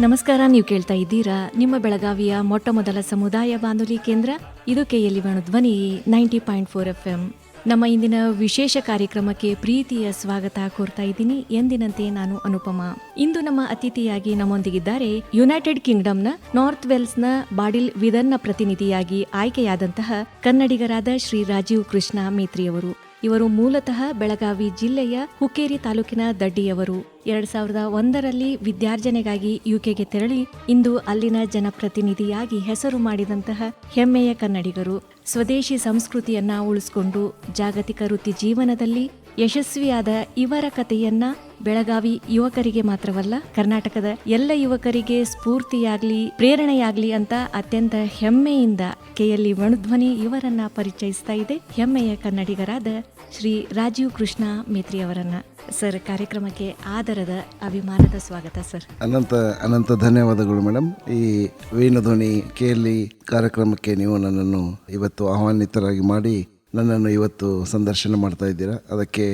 ನಮಸ್ಕಾರ. ನೀವು ಕೇಳ್ತಾ ಇದ್ದೀರಾ ನಿಮ್ಮ ಬೆಳಗಾವಿಯ ಮೊಟ್ಟ ಮೊದಲ ಸಮುದಾಯ ಬಾನುಲಿ ಕೇಂದ್ರ. ಇದು KLE ಧ್ವನಿ 90.4 FM. ನಮ್ಮ ಇಂದಿನ ವಿಶೇಷ ಕಾರ್ಯಕ್ರಮಕ್ಕೆ ಪ್ರೀತಿಯ ಸ್ವಾಗತ ಕೋರ್ತಾ ಇದ್ದೀನಿ. ಎಂದಿನಂತೆ ನಾನು ಅನುಪಮ. ಇಂದು ನಮ್ಮ ಅತಿಥಿಯಾಗಿ ನಮ್ಮೊಂದಿಗಿದ್ದಾರೆ ಯುನೈಟೆಡ್ ಕಿಂಗ್ಡಮ್ನ ನಾರ್ತ್ ವೆಲ್ಸ್ನ ಬಾಡಿಲ್ ವಿದರ್ನ ಪ್ರತಿನಿಧಿಯಾಗಿ ಆಯ್ಕೆಯಾದಂತಹ ಕನ್ನಡಿಗರಾದ ಶ್ರೀ ರಾಜೀವ್ ಕೃಷ್ಣ ಮೇತ್ರಿಯವರು. ಇವರು ಮೂಲತಃ ಬೆಳಗಾವಿ ಜಿಲ್ಲೆಯ ಹುಕ್ಕೇರಿ ತಾಲೂಕಿನ ದಡ್ಡಿಯವರು. 2001ರಲ್ಲಿ ವಿದ್ಯಾರ್ಜನೆಗಾಗಿ ಯುಕೆಗೆ ತೆರಳಿ ಇಂದು ಅಲ್ಲಿನ ಜನಪ್ರತಿನಿಧಿಯಾಗಿ ಹೆಸರು ಮಾಡಿದಂತಹ ಹೆಮ್ಮೆಯ ಕನ್ನಡಿಗರು. ಸ್ವದೇಶಿ ಸಂಸ್ಕೃತಿಯನ್ನ ಉಳಿಸಿಕೊಂಡು ಜಾಗತಿಕ ವೃತ್ತಿ ಜೀವನದಲ್ಲಿ ಯಶಸ್ವಿಯಾದ ಇವರ ಕಥೆಯನ್ನ ಬೆಳಗಾವಿ ಯುವಕರಿಗೆ ಮಾತ್ರವಲ್ಲ, ಕರ್ನಾಟಕದ ಎಲ್ಲ ಯುವಕರಿಗೆ ಸ್ಫೂರ್ತಿಯಾಗ್ಲಿ, ಪ್ರೇರಣೆಯಾಗ್ಲಿ ಅಂತ ಅತ್ಯಂತ ಹೆಮ್ಮೆಯಿಂದ KLE ಧ್ವನಿ ಇವರನ್ನ ಪರಿಚಯಿಸ್ತಾ ಇದೆ. ಹೆಮ್ಮೆಯ ಕನ್ನಡಿಗರಾದ ಶ್ರೀ ರಾಜೀವ್ ಕೃಷ್ಣ ಮೇತ್ರಿ ಅವರನ್ನ. ಸರ್, ಕಾರ್ಯಕ್ರಮಕ್ಕೆ ಆದರದ ಅಭಿಮಾನದ ಸ್ವಾಗತ ಸರ್. ಅನಂತ ಧನ್ಯವಾದಗಳು ಮೇಡಮ್. ಈ ವೇಣುಧ್ವನಿ KLE ಕಾರ್ಯಕ್ರಮಕ್ಕೆ ನೀವು ನನ್ನನ್ನು ಇವತ್ತು ಆಹ್ವಾನಿತರಾಗಿ ಮಾಡಿ ನನ್ನನ್ನು ಇವತ್ತು ಸಂದರ್ಶನ ಮಾಡ್ತಾ ಇದ್ದೀರಾ. ಅದಕ್ಕೆ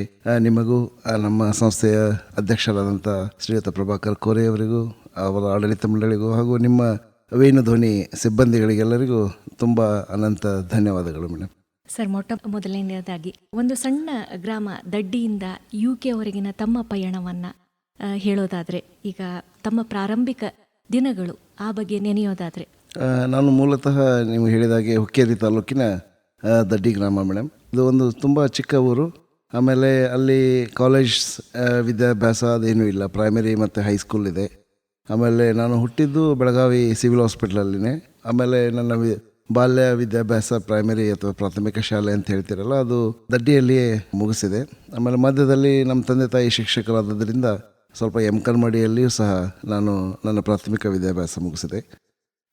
ನಿಮಗೂ ನಮ್ಮ ಸಂಸ್ಥೆಯ ಅಧ್ಯಕ್ಷರಾದಂಥ ಶ್ರೀಯುತ ಪ್ರಭಾಕರ್ ಕೋರೆ ಅವರಿಗೂ, ಅವರ ಆಡಳಿತ ಮಂಡಳಿಗೂ ಹಾಗೂ ನಿಮ್ಮ ವೇಣುಧ್ವನಿ ಸಿಬ್ಬಂದಿಗಳಿಗೆಲ್ಲರಿಗೂ ತುಂಬ ಅನಂತ ಧನ್ಯವಾದಗಳು ಮೇಡಮ್. ಸರ್, ಮೊಟ್ಟ ಮೊದಲನೇದಾಗಿ ಒಂದು ಸಣ್ಣ ಗ್ರಾಮ ದಡ್ಡಿಯಿಂದ UK ವರೆಗಿನ ತಮ್ಮ ಪಯಣವನ್ನ ಹೇಳೋದಾದ್ರೆ, ಈಗ ತಮ್ಮ ಪ್ರಾರಂಭಿಕ ದಿನಗಳು ಆ ಬಗ್ಗೆ ನೆನೆಯೋದಾದ್ರೆ. ನಾನು ಮೂಲತಃ ನೀವು ಹೇಳಿದಾಗೆ ಹುಕ್ಕೇರಿ ತಾಲೂಕಿನ ದಡ್ಡಿ ಗ್ರಾಮ ಮೇಡಮ್. ಇದು ಒಂದು ತುಂಬ ಚಿಕ್ಕ ಊರು. ಆಮೇಲೆ ಅಲ್ಲಿ ಕಾಲೇಜ್ ವಿದ್ಯಾಭ್ಯಾಸ ಅದೇನೂ ಇಲ್ಲ, ಪ್ರೈಮರಿ ಮತ್ತು ಹೈಸ್ಕೂಲ್ ಇದೆ. ಆಮೇಲೆ ನಾನು ಹುಟ್ಟಿದ್ದು ಬೆಳಗಾವಿ ಸಿವಿಲ್ ಹಾಸ್ಪಿಟ್ಲಲ್ಲಿನೇ. ಆಮೇಲೆ ನನ್ನ ಬಾಲ್ಯ ವಿದ್ಯಾಭ್ಯಾಸ ಪ್ರೈಮರಿ ಅಥವಾ ಪ್ರಾಥಮಿಕ ಶಾಲೆ ಅಂತ ಹೇಳ್ತಿರಲ್ಲ, ಅದು ದಡ್ಡಿಯಲ್ಲಿಯೇ ಮುಗಿಸಿದೆ. ಆಮೇಲೆ ಮಧ್ಯದಲ್ಲಿ ನಮ್ಮ ತಂದೆ ತಾಯಿ ಶಿಕ್ಷಕರಾದ್ದರಿಂದ ಸ್ವಲ್ಪ ಎಮ್ಕನ್ಮಡಿಯಲ್ಲಿಯೂ ಸಹ ನಾನು ನನ್ನ ಪ್ರಾಥಮಿಕ ವಿದ್ಯಾಭ್ಯಾಸ ಮುಗಿಸಿದೆ.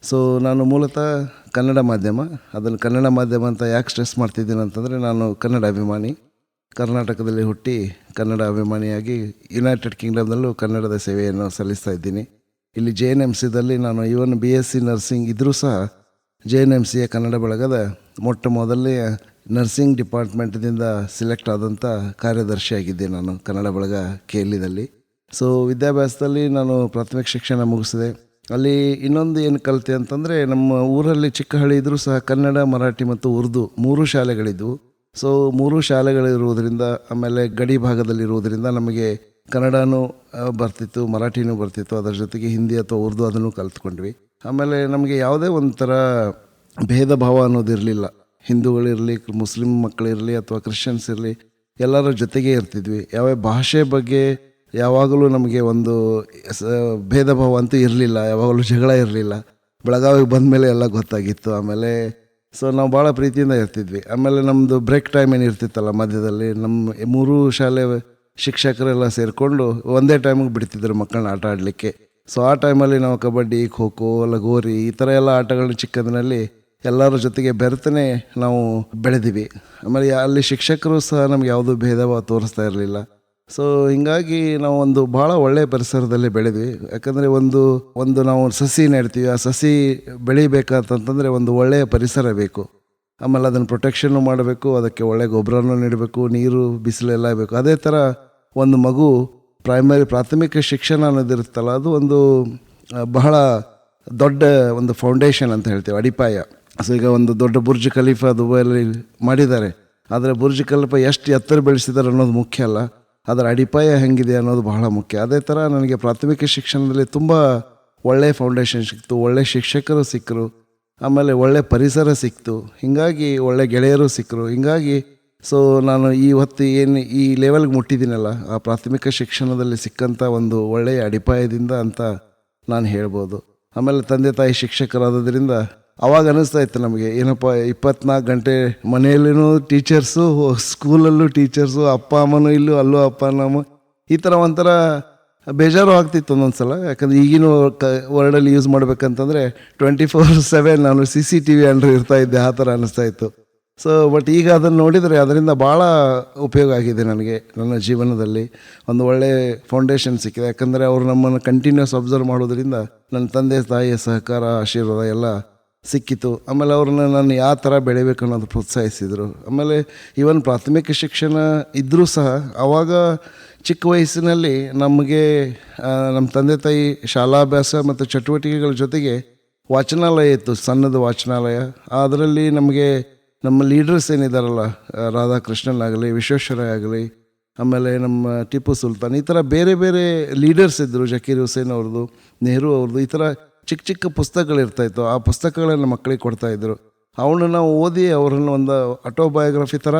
ಸೊ ನಾನು ಮೂಲತಃ ಕನ್ನಡ ಮಾಧ್ಯಮ. ಅದನ್ನು ಕನ್ನಡ ಮಾಧ್ಯಮ ಅಂತ ಯಾಕೆ ಸ್ಟ್ರೆಸ್ ಮಾಡ್ತಿದ್ದೀನಿ ಅಂತಂದರೆ, ನಾನು ಕನ್ನಡ ಅಭಿಮಾನಿ. ಕರ್ನಾಟಕದಲ್ಲಿ ಹುಟ್ಟಿ ಕನ್ನಡ ಅಭಿಮಾನಿಯಾಗಿ ಯುನೈಟೆಡ್ ಕಿಂಗ್ಡಮ್ನಲ್ಲೂ ಕನ್ನಡದ ಸೇವೆಯನ್ನು ಸಲ್ಲಿಸ್ತಾ ಇದ್ದೀನಿ. ಇಲ್ಲಿ JNMCದಲ್ಲಿ ನಾನು ಈವನ್ BSc ನರ್ಸಿಂಗ್ ಇದ್ದರೂ ಸಹ JNMCಯ ಕನ್ನಡ ಬಳಗದ ಮೊಟ್ಟ ಮೊದಲನೇ ನರ್ಸಿಂಗ್ ಡಿಪಾರ್ಟ್ಮೆಂಟ್ದಿಂದ ಸಿಲೆಕ್ಟ್ ಆದಂಥ ಕಾರ್ಯದರ್ಶಿಯಾಗಿದ್ದೆ ನಾನು ಕನ್ನಡ ಬಳಗ KLEದಲ್ಲಿ. ಸೊ ವಿದ್ಯಾಭ್ಯಾಸದಲ್ಲಿ ನಾನು ಪ್ರಾಥಮಿಕ ಶಿಕ್ಷಣ ಮುಗಿಸಿದೆ. ಅಲ್ಲಿ ಇನ್ನೊಂದು ಏನು ಕಲಿತೆ ಅಂತಂದರೆ, ನಮ್ಮ ಊರಲ್ಲಿ ಚಿಕ್ಕ ಹಳ್ಳಿ ಇದ್ದರೂ ಸಹ ಕನ್ನಡ, ಮರಾಠಿ ಮತ್ತು ಉರ್ದು 3 ಶಾಲೆಗಳಿದ್ವು. ಸೊ 3 ಶಾಲೆಗಳಿರುವುದರಿಂದ, ಆಮೇಲೆ ಗಡಿ ಭಾಗದಲ್ಲಿರುವುದರಿಂದ ನಮಗೆ ಕನ್ನಡನೂ ಬರ್ತಿತ್ತು, ಮರಾಠಿನೂ ಬರ್ತಿತ್ತು, ಅದರ ಜೊತೆಗೆ ಹಿಂದಿ ಅಥವಾ ಉರ್ದು ಅದನ್ನು ಕಲ್ತ್ಕೊಂಡ್ವಿ. ಆಮೇಲೆ ನಮಗೆ ಯಾವುದೇ ಒಂಥರ ಭೇದ ಭಾವ ಅನ್ನೋದಿರಲಿಲ್ಲ. ಹಿಂದೂಗಳಿರಲಿ, ಮುಸ್ಲಿಂ ಮಕ್ಕಳಿರಲಿ ಅಥವಾ ಕ್ರಿಶ್ಚಿಯನ್ಸ್ ಇರಲಿ, ಎಲ್ಲರ ಜೊತೆಗೇ ಇರ್ತಿದ್ವಿ. ಯಾವ ಭಾಷೆ ಬಗ್ಗೆ ಯಾವಾಗಲೂ ನಮಗೆ ಒಂದು ಭೇದ ಭಾವ ಅಂತೂ ಇರಲಿಲ್ಲ, ಯಾವಾಗಲೂ ಜಗಳ ಇರಲಿಲ್ಲ. ಬೆಳಗಾವಿಗೆ ಬಂದ ಮೇಲೆ ಎಲ್ಲ ಗೊತ್ತಾಗಿತ್ತು. ಆಮೇಲೆ ಸೊ ನಾವು ಭಾಳ ಪ್ರೀತಿಯಿಂದ ಇರ್ತಿದ್ವಿ. ಆಮೇಲೆ ನಮ್ಮದು ಬ್ರೇಕ್ ಟೈಮ್ ಏನು ಇರ್ತಿತ್ತಲ್ಲ ಮಧ್ಯದಲ್ಲಿ, ನಮ್ಮ 3 ಶಾಲೆ ಶಿಕ್ಷಕರೆಲ್ಲ ಸೇರಿಕೊಂಡು ಒಂದೇ ಟೈಮಿಗೆ ಬಿಡ್ತಿದ್ರು ಮಕ್ಕಳನ್ನ ಆಟ ಆಡಲಿಕ್ಕೆ. ಸೊ ಆ ಟೈಮಲ್ಲಿ ನಾವು ಕಬಡ್ಡಿ, ಖೋ ಖೋ, ಲಗೋರಿ ಈ ಥರ ಎಲ್ಲ ಆಟಗಳನ್ನ ಚಿಕ್ಕಂದಿನಲ್ಲಿ ಎಲ್ಲರ ಜೊತೆಗೆ ಬೆರೆತನೇ ನಾವು ಬೆಳೆದಿವಿ. ಆಮೇಲೆ ಅಲ್ಲಿ ಶಿಕ್ಷಕರು ಸಹ ನಮ್ಗೆ ಯಾವುದೂ ಭೇದ ಭಾವ ತೋರಿಸ್ತಾ ಇರಲಿಲ್ಲ. ಸೊ ಹೀಗಾಗಿ ನಾವು ಒಂದು ಭಾಳ ಒಳ್ಳೆಯ ಪರಿಸರದಲ್ಲಿ ಬೆಳೆದ್ವಿ. ಯಾಕಂದರೆ ಒಂದು ನಾವು ಸಸಿ ನೆಡ್ತೀವಿ, ಆ ಸಸಿ ಬೆಳಿಬೇಕಂತಂದರೆ ಒಂದು ಒಳ್ಳೆಯ ಪರಿಸರ ಬೇಕು. ಆಮೇಲೆ ಅದನ್ನು ಪ್ರೊಟೆಕ್ಷನ್ನು ಮಾಡಬೇಕು, ಅದಕ್ಕೆ ಒಳ್ಳೆಯ ಗೊಬ್ಬರನೂ ನೀಡಬೇಕು, ನೀರು ಬಿಸಿಲೆಲ್ಲ ಬೇಕು. ಅದೇ ಥರ ಒಂದು ಮಗು ಪ್ರಾಥಮಿಕ ಶಿಕ್ಷಣ ಅನ್ನೋದಿರುತ್ತಲ್ಲ, ಅದು ಒಂದು ಬಹಳ ದೊಡ್ಡ ಒಂದು ಫೌಂಡೇಶನ್ ಅಂತ ಹೇಳ್ತೀವಿ, ಅಡಿಪಾಯ. ಸೊ ಈಗ ಒಂದು ದೊಡ್ಡ ಬುರ್ಜ್ ಖಲೀಫಾ ದುಬೈಯಲ್ಲಿ ಮಾಡಿದ್ದಾರೆ, ಆದರೆ ಬುರ್ಜ್ ಖಲೀಫಾ ಎಷ್ಟು ಎತ್ತರ ಬೆಳೆಸಿದ್ದಾರೆ ಅನ್ನೋದು ಮುಖ್ಯ ಅಲ್ಲ, ಅದರ ಅಡಿಪಾಯ ಹೆಂಗಿದೆ ಅನ್ನೋದು ಬಹಳ ಮುಖ್ಯ. ಅದೇ ಥರ ನನಗೆ ಪ್ರಾಥಮಿಕ ಶಿಕ್ಷಣದಲ್ಲಿ ತುಂಬ ಒಳ್ಳೆಯ ಫೌಂಡೇಶನ್ ಸಿಕ್ತು, ಒಳ್ಳೆಯ ಶಿಕ್ಷಕರು ಸಿಕ್ಕರು, ಆಮೇಲೆ ಒಳ್ಳೆಯ ಪರಿಸರ ಸಿಕ್ತು, ಹೀಗಾಗಿ ಒಳ್ಳೆಯ ಗೆಳೆಯರು ಸಿಕ್ಕರು. ಹೀಗಾಗಿ ಸೊ ನಾನು ಏನು ಈ ಲೆವೆಲ್ಗೆ ಮುಟ್ಟಿದ್ದೀನಲ್ಲ, ಆ ಪ್ರಾಥಮಿಕ ಶಿಕ್ಷಣದಲ್ಲಿ ಸಿಕ್ಕಂಥ ಒಂದು ಒಳ್ಳೆಯ ಅಡಿಪಾಯದಿಂದ ಅಂತ ನಾನು ಹೇಳ್ಬೋದು. ಆಮೇಲೆ ತಂದೆ ತಾಯಿ ಶಿಕ್ಷಕರಾದದ್ರಿಂದ ಅವಾಗ ಅನ್ನಿಸ್ತಾ ಇತ್ತು ನಮಗೆ, ಏನಪ್ಪ 24 ಗಂಟೆ ಮನೆಯಲ್ಲೂ ಟೀಚರ್ಸು, ಸ್ಕೂಲಲ್ಲೂ ಟೀಚರ್ಸು, ಅಪ್ಪ ಅಮ್ಮನೂ ಇಲ್ಲೂ, ಅಲ್ಲೂ ಅಪ್ಪ ಅಮ್ಮ, ಈ ಥರ ಒಂಥರ ಬೇಜಾರು ಆಗ್ತಿತ್ತು ಒಂದೊಂದು ಸಲ. ಯಾಕಂದರೆ ಈಗಿನ ವರ್ಡಲ್ಲಿ ಯೂಸ್ ಮಾಡ್ಬೇಕಂತಂದರೆ 24/7 ನಾನು CCTV ಅಂಡ್ರು ಇರ್ತಾ ಇದ್ದೆ, ಆ ಥರ ಅನ್ನಿಸ್ತಾ ಇತ್ತು. ಸೊ ಬಟ್ ಈಗ ಅದನ್ನು ನೋಡಿದರೆ ಅದರಿಂದ ಭಾಳ ಉಪಯೋಗ ಆಗಿದೆ ನನಗೆ. ನನ್ನ ಜೀವನದಲ್ಲಿ ಒಂದು ಒಳ್ಳೆಯ ಫೌಂಡೇಶನ್ ಸಿಕ್ಕಿದೆ. ಯಾಕಂದರೆ ಅವರು ನಮ್ಮನ್ನು ಕಂಟಿನ್ಯೂಸ್ ಅಬ್ಸರ್ವ್ ಮಾಡೋದ್ರಿಂದ ನನ್ನ ತಂದೆ ತಾಯಿಯ ಸಹಕಾರ, ಆಶೀರ್ವಾದ ಎಲ್ಲ ಸಿಕ್ಕಿತು. ಆಮೇಲೆ ಅವ್ರನ್ನ ನಾನು ಯಾವ ಥರ ಬೆಳಿಬೇಕು ಅನ್ನೋದು ಪ್ರೋತ್ಸಾಹಿಸಿದರು. ಆಮೇಲೆ ಈವನ್ ಪ್ರಾಥಮಿಕ ಶಿಕ್ಷಣ ಇದ್ದರೂ ಸಹ ಆವಾಗ ಚಿಕ್ಕ ವಯಸ್ಸಿನಲ್ಲಿ ನಮಗೆ ನಮ್ಮ ತಂದೆ ತಾಯಿ ಶಾಲಾಭ್ಯಾಸ ಮತ್ತು ಚಟುವಟಿಕೆಗಳ ಜೊತೆಗೆ ವಾಚನಾಲಯ ಇತ್ತು, ಸಣ್ಣದು ವಾಚನಾಲಯ. ಅದರಲ್ಲಿ ನಮಗೆ ನಮ್ಮ ಲೀಡರ್ಸ್ ಏನಿದ್ದಾರಲ್ಲ, ರಾಧಾಕೃಷ್ಣನ್ ಆಗಲಿ, ವಿಶ್ವೇಶ್ವರಯ್ಯ ಆಗಲಿ, ಆಮೇಲೆ ನಮ್ಮ ಟಿಪ್ಪು ಸುಲ್ತಾನ್, ಈ ಥರ ಬೇರೆ ಬೇರೆ ಲೀಡರ್ಸ್ ಇದ್ದರು, ಜಕೀರ್ ಹುಸೇನ್ ಅವ್ರದ್ದು, ನೆಹರು ಅವ್ರದ್ದು, ಈ ಥರ ಚಿಕ್ಕ ಚಿಕ್ಕ ಪುಸ್ತಕಗಳಿರ್ತಾಯಿತ್ತು. ಆ ಪುಸ್ತಕಗಳನ್ನು ಮಕ್ಕಳಿಗೆ ಕೊಡ್ತಾಯಿದ್ರು. ಅವನ್ನ ನಾವು ಓದಿ ಅವ್ರನ್ನ ಒಂದು ಆಟೋಬಯೋಗ್ರಫಿ ಥರ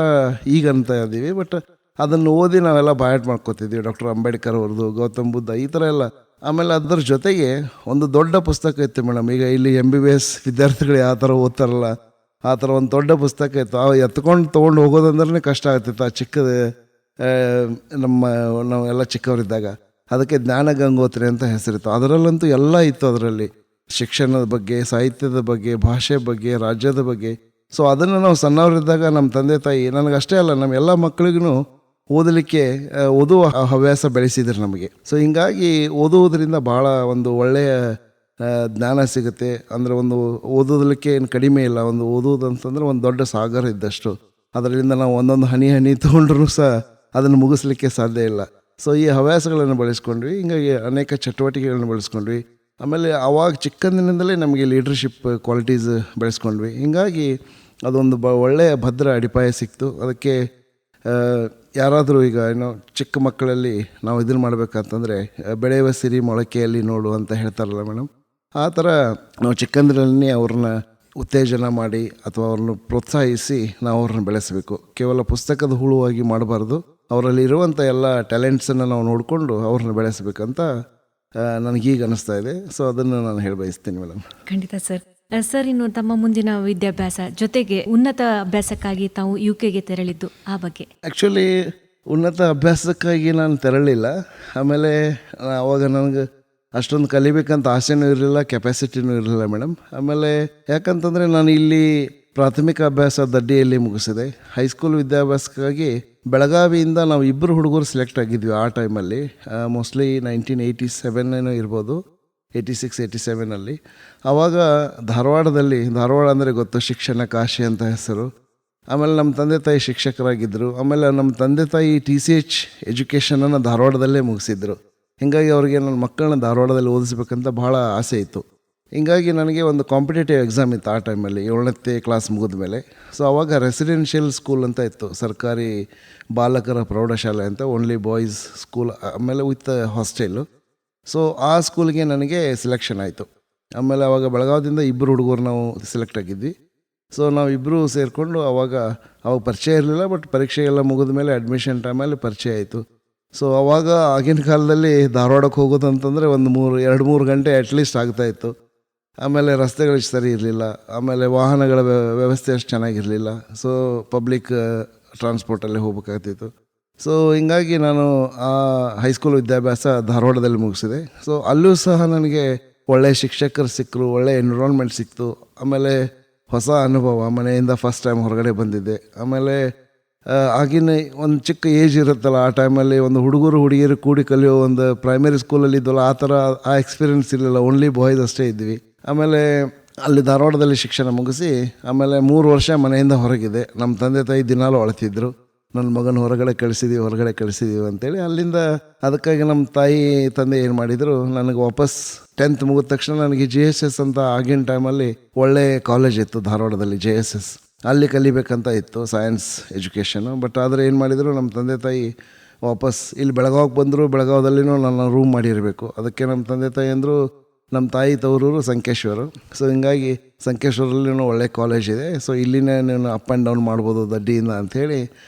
ಈಗ ಅಂತ ಇದ್ದೀವಿ, ಬಟ್ ಅದನ್ನು ಓದಿ ನಾವೆಲ್ಲ ಬಾಯ್ಟ್ ಮಾಡ್ಕೋತಿದ್ವಿ. ಡಾಕ್ಟರ್ ಅಂಬೇಡ್ಕರ್ ಅವ್ರದ್ದು, ಗೌತಮ್ ಬುದ್ಧ, ಈ ಥರ ಎಲ್ಲ. ಆಮೇಲೆ ಅದರ ಜೊತೆಗೆ ಒಂದು ದೊಡ್ಡ ಪುಸ್ತಕ ಇತ್ತು ಮೇಡಮ್. ಈಗ ಇಲ್ಲಿ MBBS ವಿದ್ಯಾರ್ಥಿಗಳು ಯಾವ ಥರ ಓದ್ತಾರಲ್ಲ, ಆ ಥರ ಒಂದು ದೊಡ್ಡ ಪುಸ್ತಕ ಇತ್ತು. ಆ ಎತ್ಕೊಂಡು ತೊಗೊಂಡು ಹೋಗೋದಂದ್ರೆ ಕಷ್ಟ ಆಗ್ತಿತ್ತು. ಆ ಚಿಕ್ಕದ ನಾವೆಲ್ಲ ಚಿಕ್ಕವರಿದ್ದಾಗ ಅದಕ್ಕೆ ಜ್ಞಾನ ಗಂಗೋತ್ರಿ ಅಂತ ಹೆಸರಿತ್ತು. ಅದರಲ್ಲಂತೂ ಎಲ್ಲ ಇತ್ತು. ಅದರಲ್ಲಿ ಶಿಕ್ಷಣದ ಬಗ್ಗೆ, ಸಾಹಿತ್ಯದ ಬಗ್ಗೆ, ಭಾಷೆ ಬಗ್ಗೆ, ರಾಜ್ಯದ ಬಗ್ಗೆ. ಸೊ ಅದನ್ನು ನಾವು ಸಣ್ಣವರಿದ್ದಾಗ ನಮ್ಮ ತಂದೆ ತಾಯಿ, ನನಗಷ್ಟೇ ಅಲ್ಲ ನಮ್ಮ ಎಲ್ಲ ಮಕ್ಕಳಿಗೂ ಓದಲಿಕ್ಕೆ ಓದುವ ಹವ್ಯಾಸ ಬೆಳೆಸಿದ್ರು ನಮಗೆ. ಸೊ ಹಿಂಗಾಗಿ ಓದುವುದರಿಂದ ಭಾಳ ಒಂದು ಒಳ್ಳೆಯ ಜ್ಞಾನ ಸಿಗುತ್ತೆ. ಅಂದರೆ ಒಂದು ಓದೋದಕ್ಕೆ ಏನು ಕಡಿಮೆ ಇಲ್ಲ. ಒಂದು ಓದುವುದು ಅಂತಂದರೆ ಒಂದು ದೊಡ್ಡ ಸಾಗರ ಇದ್ದಷ್ಟು. ಅದರಿಂದ ನಾವು ಒಂದೊಂದು ಹನಿ ಹನಿ ತೊಗೊಂಡ್ರೂ ಸಹ ಅದನ್ನು ಮುಗಿಸ್ಲಿಕ್ಕೆ ಸಾಧ್ಯ ಇಲ್ಲ. ಸೊ ಈ ಹವ್ಯಾಸಗಳನ್ನು ಬೆಳೆಸ್ಕೊಂಡ್ವಿ. ಹಿಂಗಾಗಿ ಅನೇಕ ಚಟುವಟಿಕೆಗಳನ್ನು ಬೆಳೆಸ್ಕೊಂಡ್ವಿ. ಆಮೇಲೆ ಆವಾಗ ಚಿಕ್ಕಂದಿನಿಂದಲೇ ನಮಗೆ ಲೀಡರ್ಶಿಪ್ ಕ್ವಾಲಿಟೀಸ್ ಬೆಳೆಸ್ಕೊಂಡ್ವಿ. ಹಿಂಗಾಗಿ ಅದೊಂದು ಒಳ್ಳೆಯ ಭದ್ರ ಅಡಿಪಾಯ ಸಿಕ್ತು. ಅದಕ್ಕೆ ಯಾರಾದರೂ ಈಗ ಏನೋ ಚಿಕ್ಕ ಮಕ್ಕಳಲ್ಲಿ ನಾವು ಇದನ್ನು ಮಾಡಬೇಕಂತಂದರೆ ಬೆಳೆಯುವ ಸಿರಿ ಮೊಳಕೆಯಲ್ಲಿ ನೋಡು ಅಂತ ಹೇಳ್ತಾರಲ್ಲ ಮೇಡಮ್, ಆ ಥರ ನಾವು ಚಿಕ್ಕಂದಿನಲ್ಲಿ ಅವ್ರನ್ನ ಉತ್ತೇಜನ ಮಾಡಿ ಅಥವಾ ಅವ್ರನ್ನ ಪ್ರೋತ್ಸಾಹಿಸಿ ನಾವು ಅವ್ರನ್ನ ಬೆಳೆಸಬೇಕು. ಕೇವಲ ಪುಸ್ತಕದ ಹುಳುವಾಗಿ ಮಾಡಬಾರ್ದು. ಅವರಲ್ಲಿ ಇರುವಂಥ ಎಲ್ಲ ಟ್ಯಾಲೆಂಟ್ಸನ್ನು ನಾವು ನೋಡಿಕೊಂಡು ಅವ್ರನ್ನ ಬೆಳೆಸಬೇಕಂತ ನನಗೀಗ ಅನ್ನಿಸ್ತಾ ಇದೆ. ಸೊ ಅದನ್ನು ನಾನು ಹೇಳಿ ಬಯಸ್ತೀನಿ ಮೇಡಮ್. ಖಂಡಿತ ಸರ್. ಸರ್, ಇನ್ನು ತಮ್ಮ ಮುಂದಿನ ವಿದ್ಯಾಭ್ಯಾಸ ಜೊತೆಗೆ ಉನ್ನತ ಅಭ್ಯಾಸಕ್ಕಾಗಿ ತಾವು UK ತೆರಳಿದ್ದು, ಆ ಬಗ್ಗೆ? ಆ್ಯಕ್ಚುಲಿ ಉನ್ನತ ಅಭ್ಯಾಸಕ್ಕಾಗಿ ನಾನು ತೆರಳಿಲ್ಲ. ಆಮೇಲೆ ಅವಾಗ ನನಗೆ ಅಷ್ಟೊಂದು ಕಲಿಬೇಕಂತ ಆಸೆನೂ ಇರಲಿಲ್ಲ, ಕೆಪಾಸಿಟಿನೂ ಇರಲಿಲ್ಲ ಮೇಡಮ್. ಆಮೇಲೆ ಯಾಕಂತಂದರೆ ನಾನು ಇಲ್ಲಿ ಪ್ರಾಥಮಿಕ ಅಭ್ಯಾಸ ದಡ್ಡಿಯಲ್ಲಿ ಮುಗಿಸಿದೆ. ಹೈಸ್ಕೂಲ್ ವಿದ್ಯಾಭ್ಯಾಸಕ್ಕಾಗಿ ಬೆಳಗಾವಿಯಿಂದ ನಾವು ಇಬ್ಬರು ಹುಡುಗರು ಸೆಲೆಕ್ಟ್ ಆಗಿದ್ವಿ ಆ ಟೈಮಲ್ಲಿ. ಮೋಸ್ಟ್ಲಿ 1987 ಇರ್ಬೋದು, 86-87. ಆವಾಗ ಧಾರವಾಡ ಅಂದರೆ ಗೊತ್ತು, ಶಿಕ್ಷಣ ಕಾಶಿ ಅಂತ ಹೆಸರು. ಆಮೇಲೆ ನಮ್ಮ ತಂದೆ ತಾಯಿ ಶಿಕ್ಷಕರಾಗಿದ್ದರು. ಆಮೇಲೆ ನಮ್ಮ ತಂದೆ ತಾಯಿ TCH ಎಜುಕೇಷನನ್ನು ಧಾರವಾಡದಲ್ಲೇ ಮುಗಿಸಿದ್ರು. ಹೀಗಾಗಿ ಅವ್ರಿಗೆ ನನ್ನ ಮಕ್ಕಳನ್ನ ಧಾರವಾಡದಲ್ಲಿ ಓದಿಸ್ಬೇಕಂತ ಭಾಳ ಆಸೆ ಇತ್ತು. ಹೀಗಾಗಿ ನನಗೆ ಒಂದು ಕಾಂಪಿಟೇಟಿವ್ ಎಕ್ಸಾಮ್ ಇತ್ತು ಆ ಟೈಮಲ್ಲಿ, 7ನೇ ಕ್ಲಾಸ್ ಮುಗಿದ ಮೇಲೆ. ಸೊ ಆವಾಗ ರೆಸಿಡೆನ್ಷಿಯಲ್ ಸ್ಕೂಲ್ ಅಂತ ಇತ್ತು, ಸರ್ಕಾರಿ ಬಾಲಕರ ಪ್ರೌಢಶಾಲೆ ಅಂತ, ಓನ್ಲಿ ಬಾಯ್ಸ್ ಸ್ಕೂಲ್, ಆಮೇಲೆ ವಿತ್ ಹಾಸ್ಟೆಲು. ಸೊ ಆ ಸ್ಕೂಲ್ಗೆ ನನಗೆ ಸೆಲೆಕ್ಷನ್ ಆಯಿತು. ಆಮೇಲೆ ಆವಾಗ ಬೆಳಗಾವಿಯಿಂದ ಇಬ್ಬರು ಹುಡುಗರು ನಾವು ಸೆಲೆಕ್ಟ್ ಆಗಿದ್ವಿ. ಸೊ ನಾವಿಬ್ಬರು ಸೇರಿಕೊಂಡು ಅವಾಗ ಪರಿಚಯ ಇರಲಿಲ್ಲ, ಬಟ್ ಪರೀಕ್ಷೆ ಎಲ್ಲ ಮುಗಿದ ಮೇಲೆ ಅಡ್ಮಿಷನ್ ಟೈಮಲ್ಲಿ ಪರಿಚಯ ಆಯಿತು. ಸೊ ಅವಾಗ ಆಗಿನ ಕಾಲದಲ್ಲಿ ಧಾರವಾಡಕ್ಕೆ ಹೋಗೋದು ಅಂತಂದರೆ ಒಂದು 2-3 ಗಂಟೆ ಅಟ್ಲೀಸ್ಟ್ ಆಗ್ತಾಯಿತ್ತು. ಆಮೇಲೆ ರಸ್ತೆಗಳು ಸರಿ ಇರಲಿಲ್ಲ. ಆಮೇಲೆ ವಾಹನಗಳ ವ್ಯವಸ್ಥೆ ಅಷ್ಟು ಚೆನ್ನಾಗಿರಲಿಲ್ಲ. ಸೊ ಪಬ್ಲಿಕ್ ಟ್ರಾನ್ಸ್ಪೋರ್ಟಲ್ಲೇ ಹೋಗ್ಬೇಕಾಗ್ತಿತ್ತು. ಸೊ ಹಿಂಗಾಗಿ ನಾನು ಆ ಹೈಸ್ಕೂಲ್ ವಿದ್ಯಾಭ್ಯಾಸ ಧಾರವಾಡದಲ್ಲಿ ಮುಗಿಸಿದೆ. ಸೊ ಅಲ್ಲೂ ಸಹ ನನಗೆ ಒಳ್ಳೆಯ ಶಿಕ್ಷಕರು ಸಿಕ್ಕರು, ಒಳ್ಳೆಯ ಎನ್ವಿರಾನ್ಮೆಂಟ್ ಸಿಕ್ತು. ಆಮೇಲೆ ಹೊಸ ಅನುಭವ, ಮನೆಯಿಂದ ಫಸ್ಟ್ ಟೈಮ್ ಹೊರಗಡೆ ಬಂದಿದ್ದೆ. ಆಮೇಲೆ ಆಗಿನ ಒಂದು ಚಿಕ್ಕ ಏಜ್ ಇರುತ್ತಲ್ಲ, ಆ ಟೈಮಲ್ಲಿ ಒಂದು ಹುಡುಗರು ಹುಡುಗಿಯರು ಕೂಡಿ ಕಲಿಯೋ ಒಂದು ಪ್ರೈಮರಿ ಸ್ಕೂಲಲ್ಲಿ ಇದ್ವಲ್ಲ, ಆ ಥರ ಆ ಎಕ್ಸ್ಪೀರಿಯೆನ್ಸ್ ಇರಲಿಲ್ಲ. ಓನ್ಲಿ ಬಾಯ್ಸ್ ಅಷ್ಟೇ ಇದ್ವಿ. ಆಮೇಲೆ ಅಲ್ಲಿ ಧಾರವಾಡದಲ್ಲಿ ಶಿಕ್ಷಣ ಮುಗಿಸಿ ಆಮೇಲೆ 3 ವರ್ಷ ಮನೆಯಿಂದ ಹೊರಗಿದೆ. ನಮ್ಮ ತಂದೆ ತಾಯಿ ದಿನಾಲೂ ಅಳ್ತಿದ್ರು, ನನ್ನ ಮಗನ ಹೊರಗಡೆ ಕಳಿಸಿದೀವಿ ಅಂತೇಳಿ. ಅಲ್ಲಿಂದ ಅದಕ್ಕಾಗಿ ನಮ್ಮ ತಾಯಿ ತಂದೆ ಏನು ಮಾಡಿದರು, ನನಗೆ ವಾಪಸ್ 10th ಮುಗಿದ ತಕ್ಷಣ ನನಗೆ JSS ಅಂತ ಆಗಿನ ಟೈಮಲ್ಲಿ ಒಳ್ಳೆ ಕಾಲೇಜ್ ಇತ್ತು ಧಾರವಾಡದಲ್ಲಿ, JSS, ಅಲ್ಲಿ ಕಲಿಬೇಕಂತ ಇತ್ತು ಸೈನ್ಸ್ ಎಜುಕೇಷನು. ಬಟ್ ಆದರೆ ಏನು ಮಾಡಿದರು, ನಮ್ಮ ತಂದೆ ತಾಯಿ ವಾಪಸ್ ಇಲ್ಲಿ ಬೆಳಗಾವಿಗೆ ಬಂದರು. ಬೆಳಗಾವದಲ್ಲಿನೂ ನನ್ನ ರೂಮ್ ಮಾಡಿರಬೇಕು. ಅದಕ್ಕೆ ನಮ್ಮ ತಂದೆ ತಾಯಿ ಅಂದರು, ನಮ್ಮ ತಾಯಿ ತವರೂರು ಸಂಕೇಶ್ವರ. ಸೊ ಹಿಂಗಾಗಿ ಸಂಕೇಶ್ವರಲ್ಲಿನೂ ಒಳ್ಳೆ ಕಾಲೇಜ್ ಇದೆ, ಸೊ ಇಲ್ಲಿನೇ ನೀನು ಅಪ್ ಆ್ಯಂಡ್ ಡೌನ್ ಮಾಡ್ಬೋದು ದಡ್ಡಿಯಿಂದ ಅಂಥೇಳಿ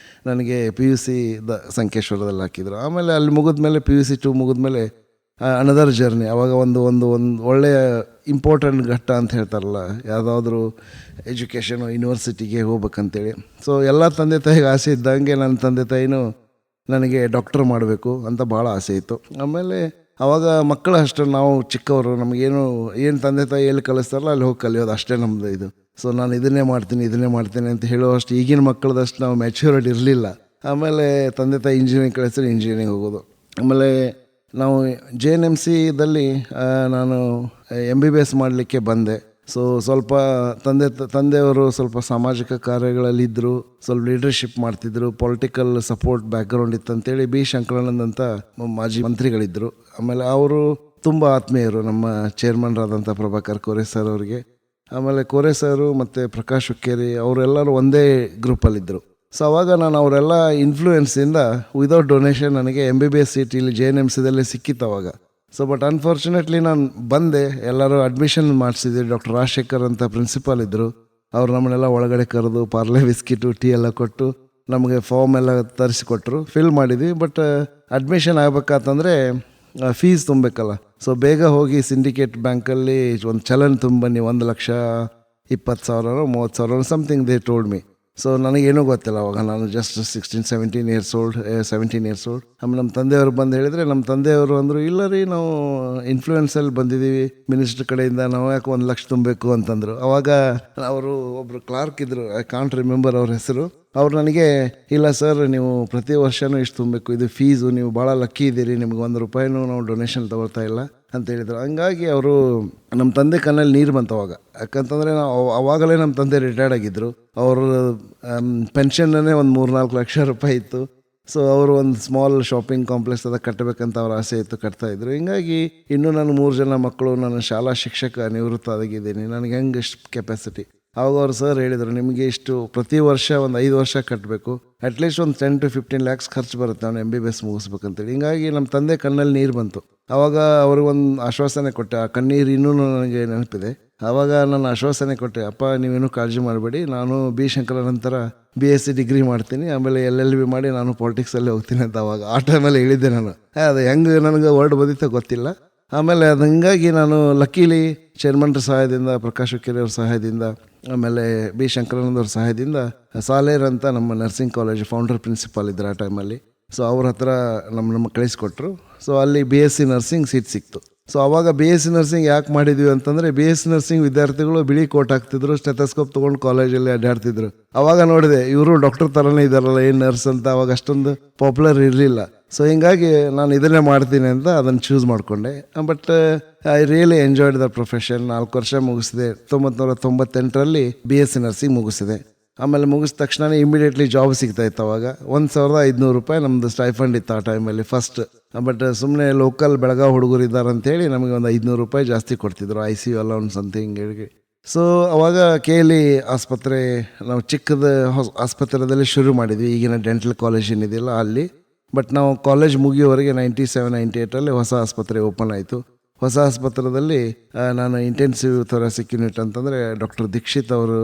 ನನಗೆ PUC ಸಂಕೇಶ್ವರದಲ್ಲಿ ಹಾಕಿದರು. ಆಮೇಲೆ ಅಲ್ಲಿ ಮುಗಿದ್ಮೇಲೆ PUC 2 ಮುಗಿದ್ಮೇಲೆ ಅನದರ್ ಜರ್ನಿ. ಆವಾಗ ಒಂದು ಒಳ್ಳೆಯ ಇಂಪಾರ್ಟೆಂಟ್ ಘಟ್ಟ ಅಂತ ಹೇಳ್ತಾರಲ್ಲ, ಯಾವುದಾದ್ರೂ ಎಜುಕೇಷನು ಯೂನಿವರ್ಸಿಟಿಗೆ ಹೋಗ್ಬೇಕಂತೇಳಿ. ಸೊ ಎಲ್ಲ ತಂದೆ ತಾಯಿಗೆ ಆಸೆ ಇದ್ದಂಗೆ ನನ್ನ ತಂದೆ ತಾಯಿನೂ ನನಗೆ ಡಾಕ್ಟರ್ ಮಾಡಬೇಕು ಅಂತ ಭಾಳ ಆಸೆ ಇತ್ತು. ಆಮೇಲೆ ಆವಾಗ ಮಕ್ಕಳು ಅಷ್ಟು ನಾವು ಚಿಕ್ಕವರು, ನಮಗೇನು ತಂದೆ ತಾಯಿ ಎಲ್ಲಿ ಕಲಿಸ್ತಾರಲ್ಲ ಅಲ್ಲಿ ಹೋಗಿ ಕಲಿಯೋದು ಅಷ್ಟೇ ನಮ್ಮದು ಇದು. ಸೊ ನಾನು ಇದನ್ನೇ ಮಾಡ್ತೀನಿ ಅಂತ ಹೇಳುವಷ್ಟು ಈಗಿನ ಮಕ್ಕಳದಷ್ಟು ನಾವು ಮ್ಯಾಚ್ಯೂರಿಟಿ ಇರಲಿಲ್ಲ. ಆಮೇಲೆ ತಂದೆ ತಾಯಿ ಇಂಜಿನಿಯರಿಂಗ್ ಕಳಿಸಿದ್ರೆ ಇಂಜಿನಿಯರಿಂಗ್ ಹೋಗೋದು. ಆಮೇಲೆ ನಾವು JNMCದಲ್ಲಿ ನಾನು MBBS ಮಾಡಲಿಕ್ಕೆ ಬಂದೆ. ಸೊ ಸ್ವಲ್ಪ ತಂದೆಯವರು ಸ್ವಲ್ಪ ಸಾಮಾಜಿಕ ಕಾರ್ಯಗಳಲ್ಲಿದ್ದರು, ಸ್ವಲ್ಪ ಲೀಡರ್ಶಿಪ್ ಮಾಡ್ತಿದ್ರು, political support background ಇತ್ತಂತೇಳಿ B Shankaranand ಅಂತ ಮಾಜಿ ಮಂತ್ರಿಗಳಿದ್ದರು. ಆಮೇಲೆ ಅವರು ತುಂಬ ಆತ್ಮೀಯರು ನಮ್ಮ ಚೇರ್ಮನ್ರಾದಂಥ ಪ್ರಭಾಕರ್ ಕೋರೆ ಸರ್ ಅವರಿಗೆ. ಆಮೇಲೆ ಕೋರೆ ಸರು ಮತ್ತು ಪ್ರಕಾಶ್ ಹುಕ್ಕೇರಿ ಅವರೆಲ್ಲರೂ ಒಂದೇ ಗ್ರೂಪಲ್ಲಿದ್ದರು. ಸೊ ಅವಾಗ ನಾನು ಅವರೆಲ್ಲ ಇನ್ಫ್ಲೂಯೆನ್ಸಿಂದ ವಿದೌಟ್ ಡೊನೇಷನ್ ನನಗೆ MBBS ಸೀಟ್ ಇಲ್ಲಿ JNMCದಲ್ಲೇ ಸಿಕ್ಕಿತ್ತು ಅವಾಗ. ಸೊ ಬಟ್ ಅನ್ಫಾರ್ಚುನೇಟ್ಲಿ ನಾನು ಬಂದೆ, ಎಲ್ಲರೂ ಅಡ್ಮಿಷನ್ ಮಾಡಿಸಿದ್ವಿ. ಡಾಕ್ಟರ್ ರಾಜಶೇಖರ್ ಅಂತ ಪ್ರಿನ್ಸಿಪಾಲ್ ಇದ್ದರು, ಅವ್ರು ನಮ್ಮನ್ನೆಲ್ಲ ಒಳಗಡೆ ಕರೆದು ಪಾರ್ಲೆ ಬಿಸ್ಕಿಟು ಟೀ ಎಲ್ಲ ಕೊಟ್ಟು ನಮಗೆ ಫಾರ್ಮ್ ಎಲ್ಲ ತರಿಸಿಕೊಟ್ರು, ಫಿಲ್ ಮಾಡಿದ್ವಿ. ಬಟ್ ಅಡ್ಮಿಷನ್ ಆಗಬೇಕಂತಂದರೆ ಫೀಸ್ ತುಂಬಬೇಕಲ್ಲ. ಸೊ ಬೇಗ ಹೋಗಿ ಸಿಂಡಿಕೇಟ್ ಬ್ಯಾಂಕಲ್ಲಿ ಒಂದು ಚಲನ್ ತುಂಬನ್ನಿ, 1,20,000 30,000 something they told me. So ನನಗೇನೂ ಗೊತ್ತಿಲ್ಲ ಅವಾಗ, ನಾನು ಜಸ್ಟ್ 16-17 ಇಯರ್ಸ್ ಓಲ್ಡ್. ಆಮೇಲೆ ನಮ್ಮ ತಂದೆಯವರು ಬಂದು ಹೇಳಿದರೆ, ನಮ್ಮ ತಂದೆಯವರು ಅಂದರು, ಇಲ್ಲ ರೀ ನಾವು ಇನ್ಫ್ಲೂಯೆನ್ಸಲ್ಲಿ ಬಂದಿದ್ದೀವಿ ಮಿನಿಸ್ಟ್ರ್ ಕಡೆಯಿಂದ, ನಾವು ಯಾಕೆ 1 ಲಕ್ಷ ತುಂಬಬೇಕು ಅಂತಂದರು. ಅವಾಗ ಅವರು ಒಬ್ಬರು ಕ್ಲಾರ್ಕ್ ಇದ್ದರು, ಐ ಕಾಂಟ್ ರಿಮೆಂಬರ್ ಅವ್ರ ಹೆಸರು. ಅವ್ರು ನನಗೆ, ಇಲ್ಲ ಸರ್ ನೀವು ಪ್ರತಿ ವರ್ಷವೂ ಇಷ್ಟು ತುಂಬಬೇಕು, ಇದು ಫೀಸು, ನೀವು ಭಾಳ ಲಕ್ಕಿ ಇದ್ದೀರಿ, ನಿಮ್ಗೆ 1 ರೂಪಾಯಿನೂ ನಾವು ಡೊನೇಷನ್ ತೊಗೊಳ್ತಾ ಇಲ್ಲ ಅಂತ ಹೇಳಿದರು. ಹಂಗಾಗಿ ಅವರು ನಮ್ಮ ತಂದೆ ಕಣ್ಣಲ್ಲಿ ನೀರು ಬಂತು ಅವಾಗ. ಯಾಕಂತಂದರೆ ನಾವು ಅವಾಗಲೇ ನಮ್ಮ ತಂದೆ ರಿಟೈರ್ಡ್ ಆಗಿದ್ದರು. ಅವರು ಪೆನ್ಷನ್ನೇ ಒಂದು 3-4 ಲಕ್ಷ ರೂಪಾಯಿ ಇತ್ತು. ಸೊ ಅವರು ಒಂದು ಸ್ಮಾಲ್ ಶಾಪಿಂಗ್ ಕಾಂಪ್ಲೆಕ್ಸ್ ಅದ ಕಟ್ಟಬೇಕಂತ ಅವ್ರ ಆಸೆ ಇತ್ತು, ಕಟ್ತಾಯಿದ್ರು. ಹಿಂಗಾಗಿ ಇನ್ನೂ ನಾನು 3 ಜನ ಮಕ್ಕಳು, ನಾನು ಶಾಲಾ ಶಿಕ್ಷಕ ನಿವೃತ್ತ ಆಗಿದ್ದೀನಿ, ನನಗೆ ಹೆಂಗೆ ಇಷ್ಟು ಕೆಪಾಸಿಟಿ. ಆವಾಗ ಅವ್ರು ಸರ್ ಹೇಳಿದರು, ನಿಮಗೆ ಇಷ್ಟು ಪ್ರತಿ ವರ್ಷ ಒಂದು 5 ವರ್ಷ ಕಟ್ಟಬೇಕು, ಅಟ್ಲೀಸ್ಟ್ ಒಂದು 10-15 ಲ್ಯಾಕ್ಸ್ ಖರ್ಚು ಬರುತ್ತೆ ಅವ್ನು MBBS ಮುಗಿಸ್ಬೇಕಂತೇಳಿ. ಹಿಂಗಾಗಿ ನಮ್ಮ ತಂದೆ ಕಣ್ಣಲ್ಲಿ ನೀರು ಬಂತು. ಆವಾಗ ಅವ್ರಿಗೊಂದು ಆಶ್ವಾಸನೆ ಕೊಟ್ಟೆ, ಆ ಕಣ್ಣೀರು ಇನ್ನೂ ನನಗೆ ನೆನಪಿದೆ. ಆವಾಗ ನಾನು ಆಶ್ವಾಸನೆ ಕೊಟ್ಟೆ, ಅಪ್ಪ ನೀವೇನು ಕಾಳಜಿ ಮಾಡಬೇಡಿ, ನಾನು ಬಿ ಶಂಕರ ನಂತರ BSc ಡಿಗ್ರಿ ಮಾಡ್ತೀನಿ, ಆಮೇಲೆ LLB ಮಾಡಿ ನಾನು ಪಾಲಿಟಿಕ್ಸಲ್ಲಿ ಹೋಗ್ತೀನಿ ಅಂತ ಅವಾಗ ಆ ಟೈಮಲ್ಲಿ ಹೇಳಿದ್ದೆ ನಾನು. ಅದು ಹೆಂಗೆ ನನಗೆ ವರ್ಡ್ ಬಂದಿತ್ತೋ ಗೊತ್ತಿಲ್ಲ. ಆಮೇಲೆ ಅದು ಹಂಗಾಗಿ ನಾನು ಲಕ್ಕೀಲಿ ಚೇರ್ಮನ್ರ ಸಹಾಯದಿಂದ, ಪ್ರಕಾಶ್ ಹುಕ್ಕೇರಿ ಅವ್ರ ಸಹಾಯದಿಂದ, ಆಮೇಲೆ ಬಿ ಶಂಕರಾನಂದ್ ಅವ್ರ ಸಹಾಯದಿಂದ ಸಾಲೇರ್ ಅಂತ ನಮ್ಮ ನರ್ಸಿಂಗ್ ಕಾಲೇಜ್ ಫೌಂಡರ್ ಪ್ರಿನ್ಸಿಪಾಲ್ ಇದ್ರು ಆ ಟೈಮಲ್ಲಿ. ಸೊ ಅವ್ರ ಹತ್ರ ನಮ್ಮ ಕಳಿಸ್ಕೊಟ್ರು. ಸೊ ಅಲ್ಲಿ BSc ನರ್ಸಿಂಗ್ ಸೀಟ್ ಸಿಕ್ತು. ಸೊ ಅವಾಗ BSc ನರ್ಸಿಂಗ್ ಯಾಕೆ ಮಾಡಿದ್ವಿ ಅಂತಂದರೆ, BSc ನರ್ಸಿಂಗ್ ವಿದ್ಯಾರ್ಥಿಗಳು ಬಿಳಿ ಕೋಟ್ ಹಾಕ್ತಿದ್ರು, ಸ್ಟೆಥೋಸ್ಕೋಪ್ ತೊಗೊಂಡು ಕಾಲೇಜಲ್ಲಿ ಅಡ್ಡಾಡ್ತಿದ್ರು. ಅವಾಗ ನೋಡಿದೆ ಇವರು ಡಾಕ್ಟರ್ ಥರನೇ ಇದ್ದಾರಲ್ಲ, ಏನು ನರ್ಸ್ ಅಂತ. ಅವಾಗ ಅಷ್ಟೊಂದು ಪಾಪ್ಯುಲರ್ ಇರಲಿಲ್ಲ. ಸೊ ಹಿಂಗಾಗಿ ನಾನು ಇದನ್ನೇ ಮಾಡ್ತೀನಿ ಅಂತ ಅದನ್ನು ಚೂಸ್ ಮಾಡಿಕೊಂಡೆ. But I really enjoyed the profession. 4 ವರ್ಷ ಮುಗಿಸಿದೆ. 1998ರಲ್ಲಿ BSc ನರ್ಸಿಂಗ್ ಮುಗಿಸಿದೆ. ಆಮೇಲೆ ಮುಗಿದ ತಕ್ಷಣ ಇಮಿಡಿಯೇಟ್ಲಿ ಜಾಬ್ ಸಿಗ್ತಾಯಿತ್ತು. ಅವಾಗ 1,500 ರೂಪಾಯಿ ನಮ್ಮದು ಸ್ಟೈಫಂಡ್ ಇತ್ತು ಆ ಟೈಮಲ್ಲಿ ಫಸ್ಟ್. ಬಟ್ ಸುಮ್ಮನೆ ಲೋಕಲ್ ಬೆಳಗಾವಿ ಹುಡುಗರು ಇದ್ದಾರೆ ಅಂತೇಳಿ ನಮಗೆ ಒಂದು 500 ರೂಪಾಯಿ ಜಾಸ್ತಿ ಕೊಡ್ತಿದ್ರು, ICU ಅಲೌನ್ಸ್ ಅಂತ ಹಿಂಗೆ. ಸೊ ಅವಾಗ KLE ಆಸ್ಪತ್ರೆ, ನಾವು ಚಿಕ್ಕದ ಆಸ್ಪತ್ರೆಯಲ್ಲಿ ಶುರು ಮಾಡಿದ್ವಿ, ಈಗಿನ ಡೆಂಟಲ್ ಕಾಲೇಜ್ ಏನಿದೆಯಲ್ಲ ಅಲ್ಲಿ. ಬಟ್ ನಾವು ಕಾಲೇಜ್ ಮುಗಿಯೋವರೆಗೆ 97-98ರಲ್ಲಿ ಹೊಸ ಆಸ್ಪತ್ರೆ ಓಪನ್ ಆಯಿತು. ಹೊಸ ಆಸ್ಪತ್ರೆಯಲ್ಲಿ ನಾನು ಇಂಟೆನ್ಸಿವ್ ಥೊರಾಸಿಕ್ ಯೂನಿಟ್ ಅಂತಂದರೆ ಡಾಕ್ಟರ್ ದೀಕ್ಷಿತ್ ಅವರು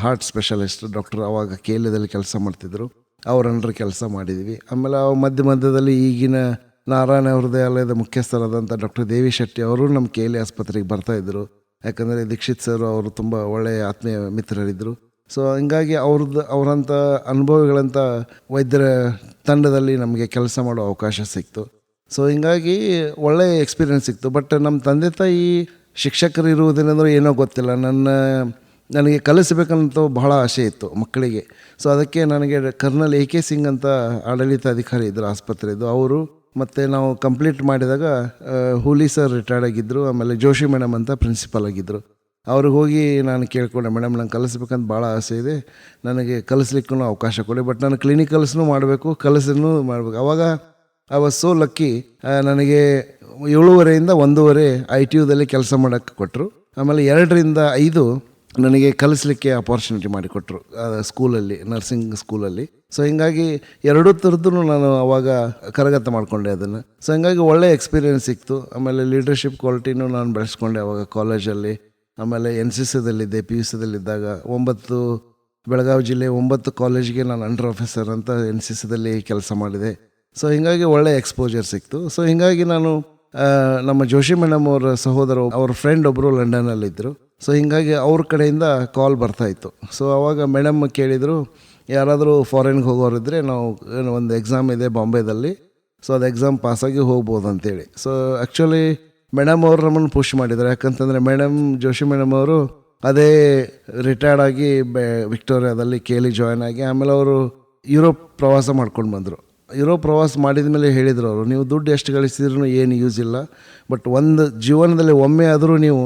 ಹಾರ್ಟ್ ಸ್ಪೆಷಲಿಸ್ಟ್ ಡಾಕ್ಟರ್, ಅವಾಗ KLEದಲ್ಲಿ ಕೆಲಸ ಮಾಡ್ತಿದ್ರು, ಅವ್ರ ಅಂಡರ್ ಕೆಲಸ ಮಾಡಿದ್ವಿ. ಆಮೇಲೆ ಅವು ಮಧ್ಯದಲ್ಲಿ ಈಗಿನ ನಾರಾಯಣ ಹೃದಯಾಲಯದ ಮುಖ್ಯಸ್ಥರಾದಂಥ ಡಾಕ್ಟರ್ ದೇವಿ ಶೆಟ್ಟಿ ಅವರು ನಮ್ಮ KLE ಆಸ್ಪತ್ರೆಗೆ ಬರ್ತಾಯಿದ್ರು. ಯಾಕಂದರೆ ದೀಕ್ಷಿತ್ ಸರ್ ಅವರು ತುಂಬ ಒಳ್ಳೆಯ ಆತ್ಮೀಯ ಮಿತ್ರರಿದ್ದರು. ಸೊ ಹಿಂಗಾಗಿ ಅವರಂಥ ಅನುಭವಿಗಳಂಥ ವೈದ್ಯರ ತಂಡದಲ್ಲಿ ನಮಗೆ ಕೆಲಸ ಮಾಡೋ ಅವಕಾಶ ಸಿಕ್ತು. ಸೊ ಹಿಂಗಾಗಿ ಒಳ್ಳೆಯ ಎಕ್ಸ್ಪೀರಿಯೆನ್ಸ್ ಸಿಕ್ತು. ಬಟ್ ನಮ್ಮ ತಂದೆ ತಾಯಿ ಶಿಕ್ಷಕರು ಇರುವುದೇನೆಂದ್ರೆ ಏನೋ ಗೊತ್ತಿಲ್ಲ, ನನಗೆ ಕಲಿಸಬೇಕಂತ ಬಹಳ ಆಸೆ ಇತ್ತು ಮಕ್ಕಳಿಗೆ. ಸೊ ಅದಕ್ಕೆ ನನಗೆ ಕರ್ನಲ್ AK ಸಿಂಗ್ ಅಂತ ಆಡಳಿತಾಧಿಕಾರಿ ಇದ್ದರು ಆಸ್ಪತ್ರೆದು, ಅವರು ಮತ್ತು ನಾವು ಕಂಪ್ಲೀಟ್ ಮಾಡಿದಾಗ ಹೂಲಿ ಸರ್ ರಿಟೈರ್ಡ್ ಆಗಿದ್ದರು. ಆಮೇಲೆ ಜೋಶಿ ಮೇಡಮ್ ಅಂತ ಪ್ರಿನ್ಸಿಪಾಲ್ ಆಗಿದ್ದರು. ಅವ್ರಿಗೆ ಹೋಗಿ ನಾನು ಕೇಳ್ಕೊಂಡೆ, ಮೇಡಮ್ ನಂಗೆ ಕಲಿಸ್ಬೇಕಂತ ಭಾಳ ಆಸೆ ಇದೆ, ನನಗೆ ಕಲಿಸ್ಲಿಕ್ಕೂ ಅವಕಾಶ ಕೊಡಿ, ಬಟ್ ನಾನು ಕ್ಲಿನಿಕಲ್ಸ್ನೂ ಮಾಡಬೇಕು, ಕಲಸನ್ನು ಮಾಡಬೇಕು. ಅವಾಗ ಐ ವಾಸ್ ಸೋ ಲಕ್ಕಿ, ನನಗೆ 7:30 to 1:30 ITUದಲ್ಲಿ ಕೆಲಸ ಮಾಡೋಕ್ಕೆ ಕೊಟ್ಟರು. ಆಮೇಲೆ 2 to 5 ನನಗೆ ಕಲಿಸ್ಲಿಕ್ಕೆ ಅಪಾರ್ಚುನಿಟಿ ಮಾಡಿಕೊಟ್ರು ಸ್ಕೂಲಲ್ಲಿ, ನರ್ಸಿಂಗ್ ಸ್ಕೂಲಲ್ಲಿ. ಸೊ ಹಿಂಗಾಗಿ 2 ಥರದ್ದು ನಾನು ಅವಾಗ ಕರಗತ ಮಾಡಿಕೊಂಡೆ ಅದನ್ನು. ಸೊ ಹಿಂಗಾಗಿ ಒಳ್ಳೆಯ ಎಕ್ಸ್ಪೀರಿಯೆನ್ಸ್ ಸಿಕ್ತು. ಆಮೇಲೆ ಲೀಡರ್ಶಿಪ್ ಕ್ವಾಲಿಟಿನೂ ನಾನು ಬೆಳೆಸ್ಕೊಂಡೆ ಅವಾಗ ಕಾಲೇಜಲ್ಲಿ. ಆಮೇಲೆ NCCದಲ್ಲಿದ್ದೆ, PUCದಲ್ಲಿದ್ದಾಗ 9 ಬೆಳಗಾವಿ ಜಿಲ್ಲೆ 9 ಕಾಲೇಜ್ಗೆ ನಾನು ಅಂಡರ್ ಆಫೀಸರ್ ಅಂತ NCCದಲ್ಲಿ ಕೆಲಸ ಮಾಡಿದೆ. ಸೊ ಹಿಂಗಾಗಿ ಒಳ್ಳೆಯ ಎಕ್ಸ್ಪೋಜರ್ ಸಿಕ್ತು. ಸೊ ಹಿಂಗಾಗಿ ನಾನು ನಮ್ಮ ಜೋಶಿ ಮೇಡಮ್ ಅವರ ಸಹೋದರ, ಅವ್ರ ಫ್ರೆಂಡ್ ಒಬ್ಬರು ಲಂಡನ್ನಲ್ಲಿದ್ದರು. ಸೊ ಹಿಂಗಾಗಿ ಅವ್ರ ಕಡೆಯಿಂದ ಕಾಲ್ ಬರ್ತಾಯಿತ್ತು. ಸೊ ಆವಾಗ ಮೇಡಮ್ ಕೇಳಿದರು, ಯಾರಾದರೂ ಫಾರಿನ್ಗೆ ಹೋಗೋರಿದ್ದರೆ ನಾವು ಒಂದು ಎಕ್ಸಾಮ್ ಇದೆ ಬಾಂಬೆದಲ್ಲಿ, ಸೊ ಅದು ಎಕ್ಸಾಮ್ ಪಾಸಾಗಿ ಹೋಗ್ಬೋದು ಅಂತೇಳಿ. ಸೊ ಆ್ಯಕ್ಚುಲಿ ಮೇಡಮ್ ಅವರು ನಮ್ಮನ್ನು ಪುಷ್ ಮಾಡಿದ್ದಾರೆ. ಯಾಕಂತಂದರೆ ಜೋಶಿ ಮೇಡಮ್ ಅವರು ಅದೇ ರಿಟೈರ್ಡ್ ಆಗಿ ವಿಕ್ಟೋರಿಯಾದಲ್ಲಿ KLE ಜಾಯ್ನ್ ಆಗಿ ಆಮೇಲೆ ಅವರು ಯುರೋಪ್ ಪ್ರವಾಸ ಮಾಡ್ಕೊಂಡು ಬಂದರು. ಯುರೋಪ್ ಪ್ರವಾಸ ಮಾಡಿದ ಮೇಲೆ ಹೇಳಿದರು ಅವರು, ನೀವು ದುಡ್ಡು ಎಷ್ಟು ಗಳಿಸಿದ್ರೂ ಏನು ಯೂಸ್ ಇಲ್ಲ, ಬಟ್ ಒಂದು ಜೀವನದಲ್ಲಿ ಒಮ್ಮೆ ಆದರೂ ನೀವು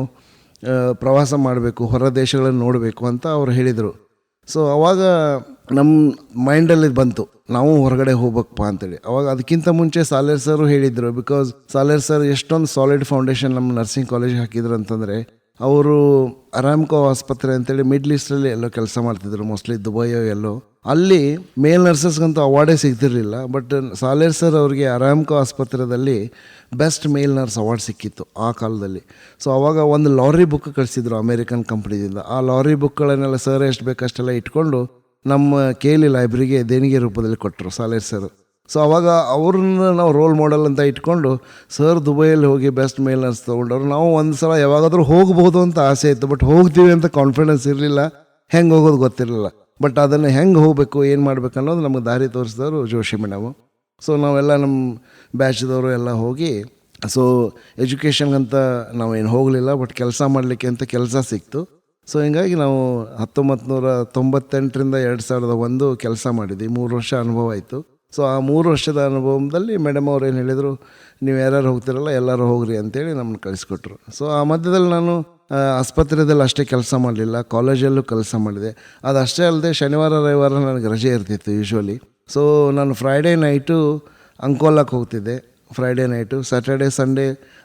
ಪ್ರವಾಸ ಮಾಡಬೇಕು, ಹೊರ ದೇಶಗಳನ್ನು ನೋಡಬೇಕು ಅಂತ ಅವ್ರು ಹೇಳಿದರು. ಸೊ ಅವಾಗ ನಮ್ಮ ಮೈಂಡಲ್ಲಿ ಬಂತು ನಾವು ಹೊರಗಡೆ ಹೋಗ್ಬೇಕಪ್ಪ ಅಂತೇಳಿ. ಅವಾಗ ಅದಕ್ಕಿಂತ ಮುಂಚೆ ಸಾಲೇರ್ ಸರು ಹೇಳಿದರು, ಬಿಕಾಸ್ ಸಾಲೇರ್ ಸರ್ ಎಷ್ಟೊಂದು ಸಾಲಿಡ್ ಫೌಂಡೇಶನ್ ನಮ್ಮ ನರ್ಸಿಂಗ್ ಕಾಲೇಜ್ ಹಾಕಿದ್ರು ಅಂತಂದರೆ, ಅವರು ಅರಾಮ್ಕೋ ಆಸ್ಪತ್ರೆ ಅಂತೇಳಿ ಮಿಡ್ಲ್ ಈಸ್ಟಲ್ಲಿ ಎಲ್ಲೋ ಕೆಲಸ ಮಾಡ್ತಿದ್ರು, ಮೋಸ್ಟ್ಲಿ ದುಬೈಯೋ ಎಲ್ಲೋ. ಅಲ್ಲಿ ಮೇಲ್ ನರ್ಸಸ್ಗಂತೂ ಅವಾರ್ಡೇ ಸಿಗ್ತಿರಲಿಲ್ಲ. ಬಟ್ ಸಾಲೇರ್ ಸರ್ ಅವ್ರಿಗೆ ಅರಾಮ್ಕೋ ಆಸ್ಪತ್ರೆಯಲ್ಲಿ ಬೆಸ್ಟ್ ಮೇಲ್ ನರ್ಸ್ ಅವಾರ್ಡ್ ಸಿಕ್ಕಿತ್ತು ಆ ಕಾಲದಲ್ಲಿ. ಸೊ ಅವಾಗ ಒಂದು ಲಾರಿ ಬುಕ್ ಕಳಿಸಿದ್ರು ಅಮೇರಿಕನ್ ಕಂಪ್ನಿದಿಂದ. ಆ ಲಾರಿ ಬುಕ್ಗಳನ್ನೆಲ್ಲ ಸರ್ ಎಷ್ಟು ಬೇಕಷ್ಟೆಲ್ಲ ಇಟ್ಕೊಂಡು ನಮ್ಮ KLE ಲೈಬ್ರರಿಗೆ ದೇಣಿಗೆ ರೂಪದಲ್ಲಿ ಕೊಟ್ಟರು ಸಾಲೇರ್ ಸರ್. ಸೊ ಅವಾಗ ಅವ್ರನ್ನ ನಾವು ರೋಲ್ ಮಾಡೆಲ್ ಅಂತ ಇಟ್ಕೊಂಡು ಸರ್ ದುಬೈಯಲ್ಲಿ ಹೋಗಿ ಬೆಸ್ಟ್ ಮೇಲ್ ನರ್ಸ್ ತೊಗೊಂಡವ್ರು. ನಾವು ಒಂದು ಸಲ ಯಾವಾಗಾದರೂ ಹೋಗ್ಬೋದು ಅಂತ ಆಸೆ ಇತ್ತು, ಬಟ್ ಹೋಗ್ತೀವಿ ಅಂತ ಕಾನ್ಫಿಡೆನ್ಸ್ ಇರಲಿಲ್ಲ, ಹೆಂಗೆ ಹೋಗೋದು ಗೊತ್ತಿರಲಿಲ್ಲ. ಬಟ್ ಅದನ್ನು ಹೆಂಗೆ ಹೋಗಬೇಕು, ಏನು ಮಾಡಬೇಕು ಅನ್ನೋದು ನಮಗೆ ದಾರಿ ತೋರಿಸಿದವರು ಜೋಶಿ ಮೇಡಮು. ಸೊ ನಾವೆಲ್ಲ ನಮ್ಮ ಬ್ಯಾಚ್ದವರು ಎಲ್ಲ ಹೋಗಿ, ಸೊ ಎಜುಕೇಷನ್ಗಂತ ನಾವೇನು ಹೋಗಲಿಲ್ಲ, ಬಟ್ ಕೆಲಸ ಮಾಡಲಿಕ್ಕೆ ಅಂತ ಕೆಲಸ ಸಿಕ್ತು. ಸೊ ಹಿಂಗಾಗಿ ನಾವು 1998ರಿಂದ 2001 ಕೆಲಸ ಮಾಡಿದ್ವಿ. 3 ವರ್ಷ ಅನುಭವ ಆಯಿತು. ಸೊ ಆ 3 ವರ್ಷದ ಅನುಭವದಲ್ಲಿ ಮೇಡಮ್ ಅವ್ರು ಏನು ಹೇಳಿದರು, ನೀವು ಯಾರ್ಯಾರು ಹೋಗ್ತಿರಲ್ಲ ಎಲ್ಲರೂ ಹೋಗ್ರಿ ಅಂತೇಳಿ ನಮ್ಮನ್ನು ಕಳಿಸ್ಕೊಟ್ರು. ಸೊ ಆ ಮಧ್ಯದಲ್ಲಿ ನಾನು ಆಸ್ಪತ್ರೆಯಲ್ಲಿ ಅಷ್ಟೇ ಕೆಲಸ ಮಾಡಲಿಲ್ಲ, ಕಾಲೇಜಲ್ಲೂ ಕೆಲಸ ಮಾಡಿದೆ. ಅದಷ್ಟೇ ಅಲ್ಲದೆ ಶನಿವಾರ ರವಿವಾರ ನನಗೆ ರಜೆ ಇರ್ತಿತ್ತು ಯೂಶ್ವಲಿ. ಸೊ ನಾನು ಫ್ರೈಡೇ ನೈಟು ಅಂಕೋಲಾಕ್ಕೆ ಹೋಗ್ತಿದ್ದೆ. ಫ್ರೈಡೇ ನೈಟು, ಸ್ಯಾಟರ್ಡೇ ಸಂಡೇ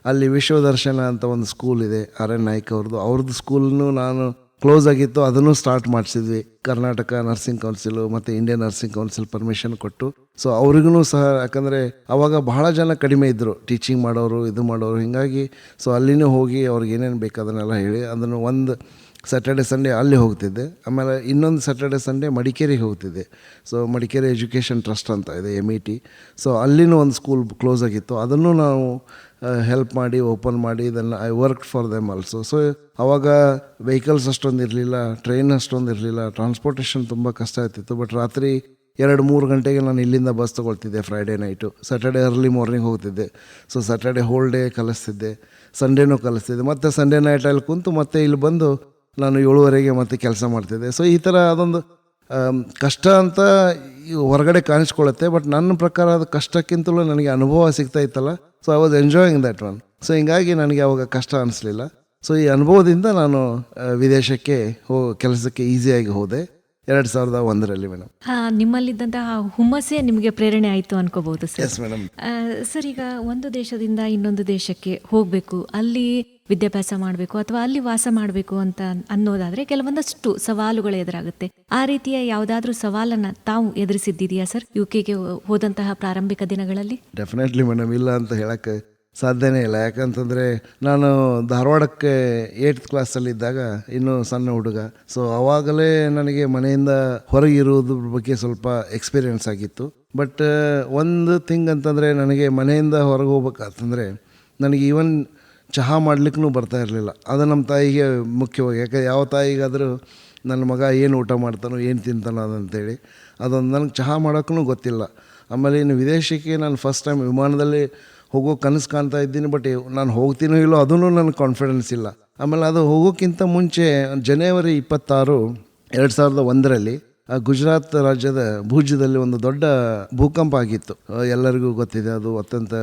ಅಲ್ಲಿ ವಿಶ್ವದರ್ಶನ ಅಂತ ಒಂದು ಸ್ಕೂಲ್ ಇದೆ, RN ನಾಯ್ಕ್ ಅವ್ರದ್ದು ಸ್ಕೂಲ್ನು ನಾನು ಕ್ಲೋಸ್ ಆಗಿತ್ತು, ಅದನ್ನು ಸ್ಟಾರ್ಟ್ ಮಾಡಿಸಿದ್ವಿ. ಕರ್ನಾಟಕ ನರ್ಸಿಂಗ್ ಕೌನ್ಸಿಲು ಮತ್ತು ಇಂಡಿಯನ್ ನರ್ಸಿಂಗ್ ಕೌನ್ಸಿಲ್ ಪರ್ಮಿಷನ್ ಕೊಟ್ಟು. ಸೊ ಅವ್ರಿಗೂ ಸಹ, ಯಾಕಂದರೆ ಅವಾಗ ಬಹಳ ಜನ ಕಡಿಮೆ ಇದ್ದರು ಟೀಚಿಂಗ್ ಮಾಡೋರು, ಇದು ಮಾಡೋರು. ಹೀಗಾಗಿ ಸೊ ಅಲ್ಲಿನೂ ಹೋಗಿ ಅವ್ರಿಗೆ ಏನೇನು ಬೇಕು ಅದನ್ನೆಲ್ಲ ಹೇಳಿ, ಅದನ್ನು ಒಂದು ಸ್ಯಾಟರ್ಡೆ ಸಂಡೇ ಅಲ್ಲಿ ಹೋಗ್ತಿದ್ದೆ. ಆಮೇಲೆ ಇನ್ನೊಂದು ಸ್ಯಾಟರ್ಡೆ ಸಂಡೇ ಮಡಿಕೇರಿಗೆ ಹೋಗ್ತಿದ್ದೆ. ಸೊ ಮಡಿಕೇರಿ ಎಜುಕೇಷನ್ ಟ್ರಸ್ಟ್ ಅಂತ ಇದೆ, MET. ಸೊ ಅಲ್ಲಿನೂ ಒಂದು ಸ್ಕೂಲ್ ಕ್ಲೋಸ್ ಆಗಿತ್ತು, ಅದನ್ನು ನಾವು ಹೆಲ್ಪ್ ಮಾಡಿ ಓಪನ್ ಮಾಡಿ ಇದನ್ನು I work for them also. So ಅವಾಗ ವೆಹಿಕಲ್ಸ್ ಅಷ್ಟೊಂದು ಇರಲಿಲ್ಲ, ಟ್ರೈನ್ ಅಷ್ಟೊಂದು ಇರಲಿಲ್ಲ, ಟ್ರಾನ್ಸ್ಪೋರ್ಟೇಷನ್ ತುಂಬ ಕಷ್ಟ ಆಗ್ತಿತ್ತು. ಬಟ್ ರಾತ್ರಿ 2-3 ಗಂಟೆಗೆ ನಾನು ಇಲ್ಲಿಂದ ಬಸ್ ತೊಗೊಳ್ತಿದ್ದೆ Friday night. Saturday early morning ಹೋಗ್ತಿದ್ದೆ. ಸೊ ಸ್ಯಾಟರ್ಡೆ ಹೋಲ್ ಡೇ ಕಲಿಸ್ತಿದ್ದೆ, ಸಂಡೇನೂ ಕಲಿಸ್ತಿದ್ದೆ. ಮತ್ತು ಸಂಡೇ ನೈಟ್ ಅಲ್ಲಿ ಕುಂತು ಮತ್ತೆ ಇಲ್ಲಿ ಬಂದು ನಾನು 7ವರೆಗೆ ಮತ್ತೆ ಕೆಲಸ ಮಾಡ್ತಿದ್ದೆ. ಸೊ ಈ ಥರ ಅದೊಂದು ಕಷ್ಟ ಅಂತ ಹೊರಗಡೆ ಕಾಣಿಸ್ಕೊಳ್ಳುತ್ತೆ, ಬಟ್ ನನ್ನ ಪ್ರಕಾರ ಅದು ಕಷ್ಟಕ್ಕಿಂತಲೂ ನನಗೆ ಅನುಭವ ಸಿಗ್ತಾ ಇತ್ತಲ್ಲ. So I was enjoying that one. So ಹಿಂಗಾಗಿ ನನಗೆ ಅವಾಗ ಕಷ್ಟ ಅನಿಸ್ಲಿಲ್ಲ. ಸೊ ಈ ಅನುಭವದಿಂದ ನಾನು ವಿದೇಶಕ್ಕೆ ಕೆಲಸಕ್ಕೆ ಈಸಿಯಾಗಿ ಹೋದೆ 2001ರಲ್ಲಿ ಮೇಡಮ್. ನಿಮ್ಮಲ್ಲಿದ್ದಂತಹ ಹುಮ್ಮಸ್ಸೇ ನಿಮಗೆ ಪ್ರೇರಣೆ ಆಯಿತು ಅನ್ಕೋಬಹುದು ಸರ್. Yes madam. ಸರ್, ಈಗ ಒಂದು ದೇಶದಿಂದ ಇನ್ನೊಂದು ದೇಶಕ್ಕೆ ಹೋಗಬೇಕು, ಅಲ್ಲಿ ವಿದ್ಯಾಭ್ಯಾಸ ಮಾಡಬೇಕು ಅಥವಾ ಅಲ್ಲಿ ವಾಸ ಮಾಡಬೇಕು ಅಂತ ಅನ್ನೋದಾದ್ರೆ ಕೆಲವೊಂದಷ್ಟು ಸವಾಲುಗಳು ಎದುರಾಗುತ್ತೆ. ಆ ರೀತಿಯ ಯಾವುದಾದ್ರೂ ಸವಾಲನ್ನ ತಾವು ಎದುರಿಸಿದ್ದೀರಿಯಾ ಸರ್ UK ಹೋದಂತಹ ಪ್ರಾರಂಭಿಕ ದಿನಗಳಲ್ಲಿ? ಡೆಫಿನೆಟ್ಲಿ ಮೇಡಮ್, ಇಲ್ಲ ಅಂತ ಹೇಳಕ್ಕೆ ಸಾಧ್ಯನೇ ಇಲ್ಲ. ಯಾಕಂತಂದರೆ ನಾನು ಧಾರವಾಡಕ್ಕೆ 8th ಕ್ಲಾಸಲ್ಲಿದ್ದಾಗ ಇನ್ನೂ ಸಣ್ಣ ಹುಡುಗ. ಸೊ ಆವಾಗಲೇ ನನಗೆ ಮನೆಯಿಂದ ಹೊರಗಿರುವುದ್ರ ಬಗ್ಗೆ ಸ್ವಲ್ಪ ಎಕ್ಸ್ಪೀರಿಯೆನ್ಸ್ ಆಗಿತ್ತು. ಬಟ್ ಒಂದು ಥಿಂಗ್ ಅಂತಂದರೆ, ನನಗೆ ಮನೆಯಿಂದ ಹೊರಗೆ ಹೋಗ್ಬೇಕಂತಂದರೆ ನನಗೆ ಈವನ್ ಚಹಾ ಮಾಡಲಿಕ್ಕೂ ಬರ್ತಾ ಇರಲಿಲ್ಲ. ಅದು ನಮ್ಮ ತಾಯಿಗೆ ಮುಖ್ಯವಾಗಿ, ಯಾಕೆ ಯಾವ ತಾಯಿಗಾದರೂ ನನ್ನ ಮಗ ಏನು ಊಟ ಮಾಡ್ತಾನೋ ಏನು ತಿಂತಾನೋ ಅದಂತೇಳಿ, ಅದೊಂದು ನನಗೆ ಚಹಾ ಮಾಡೋಕ್ಕೂ ಗೊತ್ತಿಲ್ಲ. ಆಮೇಲೆ ಇನ್ನು ವಿದೇಶಕ್ಕೆ ನಾನು ಫಸ್ಟ್ ಟೈಮ್ ವಿಮಾನದಲ್ಲಿ ಹೋಗೋ ಕನಸು ಕಾಣ್ತಾ ಇದ್ದೀನಿ, ಬಟ್ ನಾನು ಹೋಗ್ತೀನೋ ಇಲ್ಲೋ ಅದೂ ನನಗೆ ಕಾನ್ಫಿಡೆನ್ಸ್ ಇಲ್ಲ. ಆಮೇಲೆ ಅದು ಹೋಗೋಕ್ಕಿಂತ ಮುಂಚೆ ಜನವರಿ 26, 2001ರಲ್ಲಿ ಗುಜರಾತ್ ರಾಜ್ಯದ ಭುಜದಲ್ಲಿ ಒಂದು ದೊಡ್ಡ ಭೂಕಂಪ ಆಗಿತ್ತು. ಎಲ್ಲರಿಗೂ ಗೊತ್ತಿದೆ, ಅದು ಅತ್ಯಂತ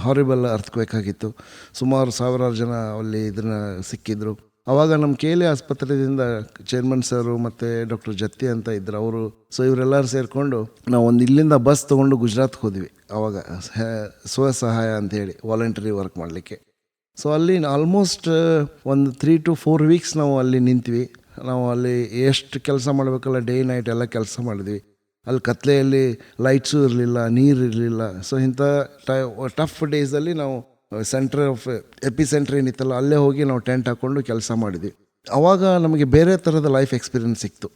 ಹಾರಿಬಲ್ ಅರ್ಥಕ್ವೇಕ್ ಆಗಿತ್ತು. ಸುಮಾರು 1000 ಜನ ಅಲ್ಲಿ ಇದನ್ನು ಸಿಕ್ಕಿದ್ರು. ಆವಾಗ ನಮ್ಮ KLE ಆಸ್ಪತ್ರೆಯಿಂದ ಚೇರ್ಮನ್ ಸರು ಮತ್ತು ಡಾಕ್ಟರ್ ಜತ್ತಿ ಅಂತ ಇದ್ದರು ಅವರು. ಸೊ ಇವರೆಲ್ಲರೂ ಸೇರಿಕೊಂಡು ನಾವು ಒಂದು ಇಲ್ಲಿಂದ ಬಸ್ ತೊಗೊಂಡು ಗುಜರಾತ್ಗೆ ಹೋದ್ವಿ. ಆವಾಗ ಸ್ವಸಹಾಯ ಅಂತೇಳಿ ವಾಲಂಟರಿ ವರ್ಕ್ ಮಾಡಲಿಕ್ಕೆ. ಸೊ ಅಲ್ಲಿ ಆಲ್ಮೋಸ್ಟ್ ಒಂದು 3 to 4 ವೀಕ್ಸ್ ನಾವು ಅಲ್ಲಿ ನಿಂತ್ವಿ. ನಾವು ಅಲ್ಲಿ ಎಷ್ಟು ಕೆಲಸ ಮಾಡಬೇಕಲ್ಲ, ಡೇ ನೈಟ್ ಎಲ್ಲ ಕೆಲಸ ಮಾಡಿದ್ವಿ. ಅಲ್ಲಿ ಕತ್ಲೆಯಲ್ಲಿ ಲೈಟ್ಸು ಇರಲಿಲ್ಲ, ನೀರು ಇರಲಿಲ್ಲ. ಸೊ ಇಂಥ ಟಫ್ ಡೇಸಲ್ಲಿ ನಾವು ಸೆಂಟ್ರ್ ಆಫ್ ಎಪಿಸೆಂಟ್ರ್ ಏನಿತ್ತಲ್ಲ ಅಲ್ಲೇ ಹೋಗಿ ನಾವು ಟೆಂಟ್ ಹಾಕ್ಕೊಂಡು ಕೆಲಸ ಮಾಡಿದ್ವಿ. ಆವಾಗ ನಮಗೆ ಬೇರೆ ಥರದ ಲೈಫ್ ಎಕ್ಸ್ಪೀರಿಯೆನ್ಸ್ ಸಿಕ್ತು.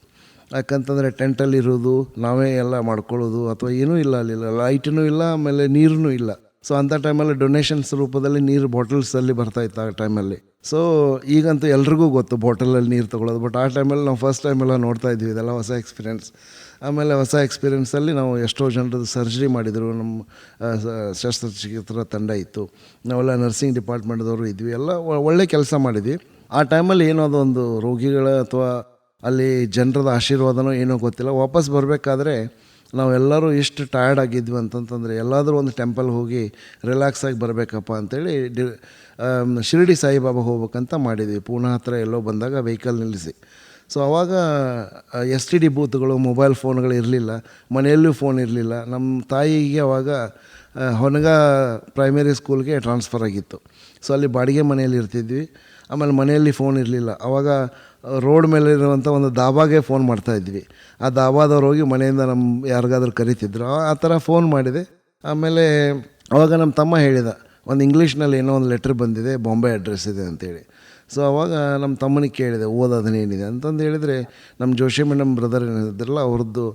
ಯಾಕಂತಂದರೆ ಟೆಂಟಲ್ಲಿರೋದು, ನಾವೇ ಎಲ್ಲ ಮಾಡ್ಕೊಳ್ಳೋದು, ಅಥವಾ ಏನೂ ಇಲ್ಲ, ಅಲ್ಲಿ ಲೈಟೂ ಇಲ್ಲ, ಆಮೇಲೆ ನೀರೂ ಇಲ್ಲ. ಸೊ ಅಂಥ ಟೈಮಲ್ಲಿ ಡೊನೇಷನ್ಸ್ ರೂಪದಲ್ಲಿ ನೀರು ಬಾಟಲ್ಸಲ್ಲಿ ಬರ್ತಾಯಿತ್ತು ಆ ಟೈಮಲ್ಲಿ. ಸೊ ಈಗಂತೂ ಎಲ್ರಿಗೂ ಗೊತ್ತು ಬಾಟಲಲ್ಲಿ ನೀರು ತೊಗೊಳೋದು, ಬಟ್ ಆ ಟೈಮಲ್ಲಿ ನಾವು ಫಸ್ಟ್ ಟೈಮೆಲ್ಲ ನೋಡ್ತಾ ಇದ್ವಿ. ಇದೆಲ್ಲ ಹೊಸ ಎಕ್ಸ್ಪೀರಿಯೆನ್ಸ್. ಆಮೇಲೆ ಹೊಸ ಎಕ್ಸ್ಪೀರಿಯೆನ್ಸಲ್ಲಿ ನಾವು ಎಷ್ಟೋ ಜನರದ್ದು ಸರ್ಜರಿ ಮಾಡಿದರು. ನಮ್ಮ ಶಸ್ತ್ರಚಿಕಿತ್ಸಾ ತಂಡ ಇತ್ತು, ನಾವೆಲ್ಲ ನರ್ಸಿಂಗ್ ಡಿಪಾರ್ಟ್ಮೆಂಟ್ದವರು ಇದ್ವಿ, ಎಲ್ಲ ಒಳ್ಳೆ ಕೆಲಸ ಮಾಡಿದ್ವಿ. ಆ ಟೈಮಲ್ಲಿ ಏನೋ ಅದೊಂದು ರೋಗಿಗಳ ಅಥವಾ ಅಲ್ಲಿ ಜನರದ ಆಶೀರ್ವಾದನೋ ಏನೋ ಗೊತ್ತಿಲ್ಲ, ವಾಪಸ್ ಬರಬೇಕಾದ್ರೆ ನಾವೆಲ್ಲರೂ ಎಷ್ಟು ಟಯರ್ಡ್ ಆಗಿದ್ವಿ ಅಂತಂತಂದರೆ ಎಲ್ಲಾದರೂ ಒಂದು ಟೆಂಪಲ್ ಹೋಗಿ ರಿಲ್ಯಾಕ್ಸ್ ಆಗಿ ಬರಬೇಕಪ್ಪ ಅಂತೇಳಿ ಶಿರಡಿ ಸಾಯಿಬಾಬಾ ಹೋಗ್ಬೇಕಂತ ಮಾಡಿದ್ವಿ. ಪೂನಾ ಹತ್ರ ಎಲ್ಲೋ ಬಂದಾಗ ವೆಹಿಕಲ್ ನಿಲ್ಲಿಸಿ. ಸೊ ಆವಾಗ STD ಬೂತ್ಗಳು, ಮೊಬೈಲ್ ಫೋನ್ಗಳು ಇರಲಿಲ್ಲ, ಮನೆಯಲ್ಲೂ ಫೋನ್ ಇರಲಿಲ್ಲ. ನಮ್ಮ ತಾಯಿಗೆ ಅವಾಗ ಹೊನಗ ಪ್ರೈಮರಿ ಸ್ಕೂಲ್ಗೆ ಟ್ರಾನ್ಸ್ಫರ್ ಆಗಿತ್ತು. ಸೊ ಅಲ್ಲಿ ಬಾಡಿಗೆ ಮನೆಯಲ್ಲಿ ಇರ್ತಿದ್ವಿ. ಆಮೇಲೆ ಮನೆಯಲ್ಲಿ ಫೋನ್ ಇರಲಿಲ್ಲ. ಆವಾಗ ರೋಡ್ ಮೇಲೆ ಇರುವಂಥ ಒಂದು ದಾಬಾಗೆ ಫೋನ್ ಮಾಡ್ತಾಯಿದ್ವಿ. ಆ ದಾಬಾದವ್ರು ಹೋಗಿ ಮನೆಯಿಂದ ನಮ್ಮ ಯಾರಿಗಾದ್ರೂ ಕರಿತಿದ್ರು. ಆ ಥರ ಫೋನ್ ಮಾಡಿದೆ. ಆಮೇಲೆ ಆವಾಗ ನಮ್ಮ ತಮ್ಮ ಹೇಳಿದ, ಒಂದು ಇಂಗ್ಲೀಷ್ನಲ್ಲಿ ಏನೋ ಒಂದು ಲೆಟ್ರ್ ಬಂದಿದೆ, ಬಾಂಬೆ ಅಡ್ರೆಸ್ ಇದೆ ಅಂತೇಳಿ. ಸೊ ಆವಾಗ ನಮ್ಮ ತಮ್ಮನಿಗೆ ಕೇಳಿದೆ, ಓದೋದನ್ನೇನಿದೆ ಅಂತಂದು ಹೇಳಿದರೆ, ನಮ್ಮ ಜೋಶಿ ಮೇಡಮ್ ಬ್ರದರ್ ಏನಿದ್ರಲ್ಲ ಅವ್ರದ್ದು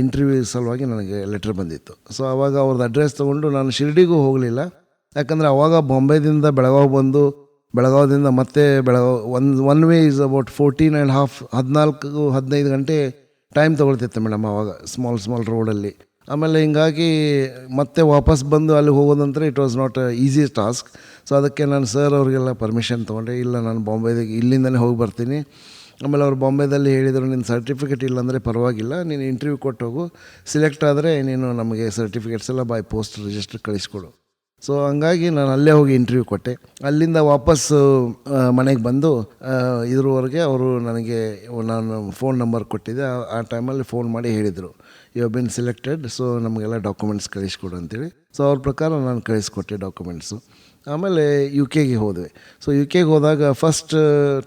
ಇಂಟರ್ವ್ಯೂ ಸಲುವಾಗಿ ನನಗೆ ಲೆಟ್ರ್ ಬಂದಿತ್ತು. ಸೊ ಆವಾಗ ಅವ್ರದ್ದು ಅಡ್ರೆಸ್ ತೊಗೊಂಡು ನಾನು ಶಿರ್ಡಿಗೂ ಹೋಗಲಿಲ್ಲ. ಯಾಕಂದರೆ ಆವಾಗ ಬಾಂಬೆದಿಂದ ಬೆಳಗಾವಿ ಬಂದು, ಬೆಳಗಾವಿದಿಂದ ಮತ್ತೆ ಒನ್ ವೇ ಈಸ್ ಅಬೌಟ್ 14.5 15 ಗಂಟೆ ಟೈಮ್ ತೊಗೊಳ್ತಿತ್ತು ಮೇಡಮ್ ಆವಾಗ, ಸ್ಮಾಲ್ ರೋಡಲ್ಲಿ. ಆಮೇಲೆ ಹಿಂಗಾಗಿ ಮತ್ತೆ ವಾಪಸ್ ಬಂದು ಅಲ್ಲಿ ಹೋಗೋದಂದ್ರೆ it was not easy task. So ಅದಕ್ಕೆ ನಾನು ಸರ್ ಅವರಿಗೆಲ್ಲ ಪರ್ಮಿಷನ್ ತೊಗೊಂಡೆ. ಇಲ್ಲ, ನಾನು ಬಾಂಬೆದಾಗೆ ಇಲ್ಲಿಂದನೇ ಹೋಗಿ ಬರ್ತೀನಿ. ಆಮೇಲೆ ಅವ್ರು ಬಾಂಬೆದಲ್ಲಿ ಹೇಳಿದರು, ನಿನ್ನ ಸರ್ಟಿಫಿಕೇಟ್ ಇಲ್ಲಾಂದರೆ ಪರವಾಗಿಲ್ಲ, ನೀನು ಇಂಟರ್ವ್ಯೂ ಕೊಟ್ಟು ಹೋಗು, ಸಿಲೆಕ್ಟ್ ಆದರೆ ನೀನು ನಮಗೆ ಸರ್ಟಿಫಿಕೇಟ್ಸ್ ಎಲ್ಲ ಬೈ ಪೋಸ್ಟ್ ರಿಜಿಸ್ಟರ್ ಕಳಿಸ್ಕೊಡು. ಸೊ ಹಂಗಾಗಿ ನಾನು ಅಲ್ಲೇ ಹೋಗಿ ಇಂಟರ್ವ್ಯೂ ಕೊಟ್ಟೆ. ಅಲ್ಲಿಂದ ವಾಪಸ್ಸು ಮನೆಗೆ ಬಂದು ಇದ್ರವರೆಗೆ ಅವರು ನನಗೆ ನಾನು ಫೋನ್ ನಂಬರ್ ಕೊಟ್ಟಿದ್ದೆ. ಆ ಟೈಮಲ್ಲಿ ಫೋನ್ ಮಾಡಿ ಹೇಳಿದರು, you have been selected, so ನಮಗೆಲ್ಲ ಡಾಕ್ಯುಮೆಂಟ್ಸ್ ಕಳಿಸ್ಕೊಡು ಅಂತೇಳಿ. ಸೊ ಅವ್ರ ಪ್ರಕಾರ ನಾನು ಕಳಿಸ್ಕೊಟ್ಟೆ ಡಾಕ್ಯುಮೆಂಟ್ಸು. ಆಮೇಲೆ UK ಹೋದೆ. ಸೊ UK ಹೋದಾಗ ಫಸ್ಟ್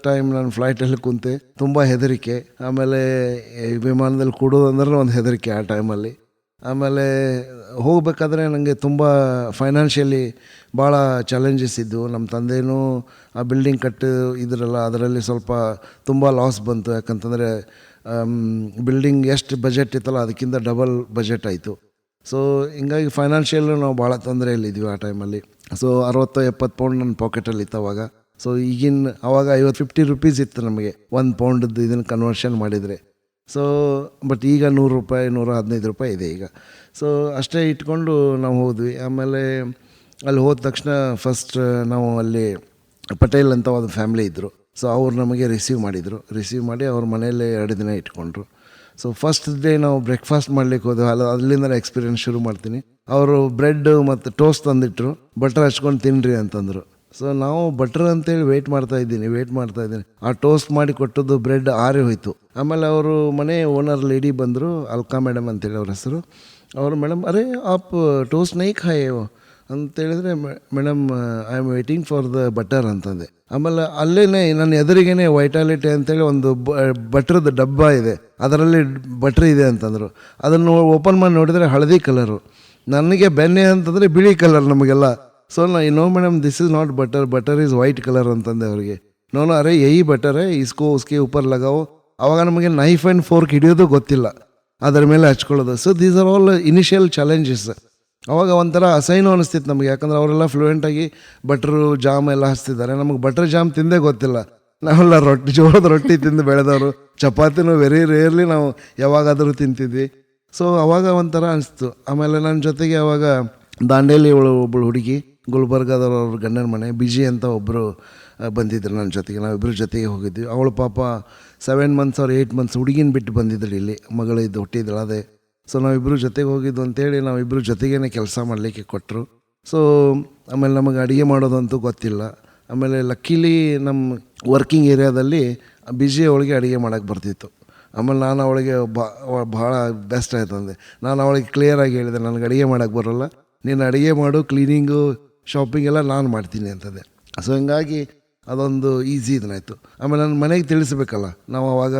ಟೈಮ್ ನಾನು ಫ್ಲೈಟಲ್ಲಿ ಕುಂತೆ, ತುಂಬ ಹೆದರಿಕೆ. ಆಮೇಲೆ ವಿಮಾನದಲ್ಲಿ ಕೂಡೋದಂದ್ರೆ ಒಂದು ಹೆದರಿಕೆ ಆ ಟೈಮಲ್ಲಿ. ಆಮೇಲೆ ಹೋಗಬೇಕಾದ್ರೆ ನನಗೆ ತುಂಬ ಫೈನಾನ್ಷಿಯಲಿ ಭಾಳ ಚಾಲೆಂಜಸ್ ಇದ್ದವು. ನಮ್ಮ ತಂದೆಯೂ ಆ ಬಿಲ್ಡಿಂಗ್ ಇದ್ರಲ್ಲ, ಅದರಲ್ಲಿ ಸ್ವಲ್ಪ ತುಂಬ ಲಾಸ್ ಬಂತು. ಯಾಕಂತಂದರೆ ಬಿಲ್ಡಿಂಗ್ ಎಷ್ಟು ಬಜೆಟ್ ಇತ್ತಲ್ಲ ಅದಕ್ಕಿಂತ ಡಬಲ್ ಬಜೆಟ್ ಆಯಿತು. ಸೊ ಹಿಂಗಾಗಿ ಫೈನಾನ್ಷಿಯಲ್ಲು ನಾವು ಭಾಳ ತೊಂದರೆಯಲ್ಲಿದ್ವಿ ಆ ಟೈಮಲ್ಲಿ. ಸೊ 60-70 ಪೌಂಡ್ ನನ್ನ ಪಾಕೆಟಲ್ಲಿ ಇತ್ತು ಅವಾಗ. ಸೊ ಆವಾಗ 50 ರೂಪೀಸ್ ಇತ್ತು ನಮಗೆ £1 ಇದನ್ನು ಕನ್ವರ್ಷನ್ ಮಾಡಿದರೆ. ಸೊ ಬಟ್ ಈಗ ₹100 ₹115 ಇದೆ ಈಗ. ಸೊ ಅಷ್ಟೇ ಇಟ್ಕೊಂಡು ನಾವು ಹೋದ್ವಿ. ಆಮೇಲೆ ಅಲ್ಲಿ ಹೋದ ತಕ್ಷಣ ಫಸ್ಟ್ ನಾವು ಅಲ್ಲಿ ಪಟೇಲ್ ಅಂತ ಒಂದು ಫ್ಯಾಮ್ಲಿ ಇದ್ದರು. ಸೊ ಅವ್ರು ನಮಗೆ ರಿಸೀವ್ ಮಾಡಿ ಅವ್ರ ಮನೆಯಲ್ಲೇ 2 ದಿನ ಇಟ್ಕೊಂಡ್ರು. ಸೊ ಫಸ್ಟ್ ಡೇ ನಾವು ಬ್ರೇಕ್ಫಾಸ್ಟ್ ಮಾಡ್ಲಿಕ್ಕೆ ಹೋದೆವು. ಅಲ್ಲಿಂದ ಎಕ್ಸ್ಪೀರಿಯನ್ಸ್ ಶುರು ಮಾಡ್ತೀನಿ. ಅವರು ಬ್ರೆಡ್ ಮತ್ತು ಟೋಸ್ಟ್ ತಂದಿಟ್ಟರು, ಬಟರ್ ಹಚ್ಕೊಂಡು ತಿನ್ನಿರಿ ಅಂತಂದರು. ಸೊ ನಾವು ಬಟರ್ ಅಂತೇಳಿ ವೆಯ್ಟ್ ಮಾಡ್ತಾ ಇದ್ದೀನಿ. ಆ ಟೋಸ್ಟ್ ಮಾಡಿ ಕೊಟ್ಟದ್ದು ಬ್ರೆಡ್ ಆರಿ ಹೋಯಿತು. ಆಮೇಲೆ ಅವರು ಮನೆ ಓನರ್ ಲೇಡಿ ಬಂದರು, ಅಲ್ಕಾ ಮೇಡಮ್ ಅಂತೇಳಿ ಅವ್ರ ಹೆಸರು. ಅವರು, ಮೇಡಮ್ ಅರೇ ಆಪ್ ಟೋಸ್ಟ್ ನೈ ಖಾಯೆ ಅಂತೇಳಿದರೆ, madam I am waiting for the butter ಅಂತಂದೆ. ಆಮೇಲೆ ಅಲ್ಲೇ ನನ್ನ ಎದುರಿಗೇನೆ ವೈಟಾಲಿಟಿ ಅಂತೇಳಿ ಒಂದು ಬಟ್ರದ ಡಬ್ಬ ಇದೆ, ಅದರಲ್ಲಿ ಬಟ್ರ್ ಇದೆ ಅಂತಂದರು. ಅದನ್ನು ಓಪನ್ ಮಾಡಿ ನೋಡಿದರೆ ಹಳದಿ ಕಲರು, ನನಗೆ ಬೆಣ್ಣೆ ಅಂತಂದರೆ ಬಿಳಿ ಕಲರ್ ನಮಗೆಲ್ಲ. So no madam, this is not butter is white colour ಅಂತಂದೆ ಅವ್ರಿಗೆ. ನೋನು ಅರೆ ಯಹಿ ಬಟರ್ ಹೈ, ಇಸ್ಕೋ ಉಸ್ಕೆ ಊಪರ್ ಲಗಾವೋ. ಆವಾಗ ನಮಗೆ ನೈಫ್ ಆ್ಯಂಡ್ ಫೋರ್ಕ್ ಹಿಡಿಯೋದು ಗೊತ್ತಿಲ್ಲ, ಅದರ ಮೇಲೆ ಹಚ್ಕೊಳ್ಳೋದು. So these are all initial challenges. ಅವಾಗ ಒಂಥರ ಅಸಹ್ಯ ಅನಿಸ್ತಿತ್ತು ನಮಗೆ, ಯಾಕಂದ್ರೆ ಅವರೆಲ್ಲ ಫ್ಲೂಯೆಂಟಾಗಿ ಬಟ್ರು ಜಾಮ್ ಎಲ್ಲ ಹಚ್ತಿದ್ದಾರೆ. ನಮಗೆ ಬಟರ್ ಜಾಮ್ ತಿಂದೇ ಗೊತ್ತಿಲ್ಲ. ನಾವೆಲ್ಲ ಜೋಳದ ರೊಟ್ಟಿ ತಿಂದು ಬೆಳೆದವರು, ಚಪಾತಿನೂ ವೆರಿ ರೇರ್ಲಿ ನಾವು ಯಾವಾಗಾದರೂ ತಿಂತಿದ್ವಿ. ಸೊ ಅವಾಗ ಒಂಥರ ಅನಿಸ್ತು. ಆಮೇಲೆ ನನ್ನ ಜೊತೆಗೆ ಅವಾಗ ದಾಂಡೇಲಿ ಒಬ್ಬಳು ಹುಡುಗಿ, ಗುಲ್ಬರ್ಗಾದವ್ರ ಗಂಡನ ಮನೆ ಬಿಜಿ ಅಂತ ಒಬ್ಬರು ಬಂದಿದ್ರು ನನ್ನ ಜೊತೆಗೆ. ನಾವಿಬ್ಬರು ಜೊತೆಗೆ ಹೋಗಿದ್ವಿ. ಅವಳು ಪಾಪ 7 months or 8 months ಹುಡುಗಿನ ಬಿಟ್ಟು ಬಂದಿದ್ದಳು, ಇಲ್ಲಿ ಮಗಳಿದ್ದು ಹುಟ್ಟಿದ್ದಳು ಅದೇ. ಸೊ ನಾವಿಬ್ಬರು ಜೊತೆಗೆ ಹೋಗಿದ್ದು ಅಂತೇಳಿ ನಾವಿಬ್ಬರು ಜೊತೆಗೇ ಕೆಲಸ ಮಾಡಲಿಕ್ಕೆ ಕೊಟ್ಟರು. ಸೊ ಆಮೇಲೆ ನಮಗೆ ಅಡುಗೆ ಮಾಡೋದಂತೂ ಗೊತ್ತಿಲ್ಲ. ಆಮೇಲೆ ಲಕ್ಕಿಲಿ ನಮ್ಮ ವರ್ಕಿಂಗ್ ಏರಿಯಾದಲ್ಲಿ ಬಿಜಿ ಅವಳಿಗೆ ಅಡುಗೆ ಮಾಡೋಕ್ಕೆ ಬರ್ತಿತ್ತು. ಆಮೇಲೆ ನಾನು ಅವಳಿಗೆ ಭಾಳ ಬೆಸ್ಟ್ ಆಯ್ತು ಅಂದೆ. ನಾನು ಅವಳಿಗೆ ಕ್ಲಿಯರಾಗಿ ಹೇಳಿದೆ, ನನಗೆ ಅಡುಗೆ ಮಾಡೋಕ್ಕೆ ಬರೋಲ್ಲ, ನೀನು ಅಡುಗೆ ಮಾಡು, ಕ್ಲೀನಿಂಗು ಶಾಪಿಂಗ್ ಎಲ್ಲ ನಾನು ಮಾಡ್ತೀನಿ ಅಂತಂದೆ. ಸೊ ಹಿಂಗಾಗಿ ಅದೊಂದು ಈಸಿ ಇದನ್ನಾಯಿತು. ಆಮೇಲೆ ನನ್ನ ಮನೆಗೆ ತಿಳಿಸ್ಬೇಕಲ್ಲ, ನಾವು ಅವಾಗ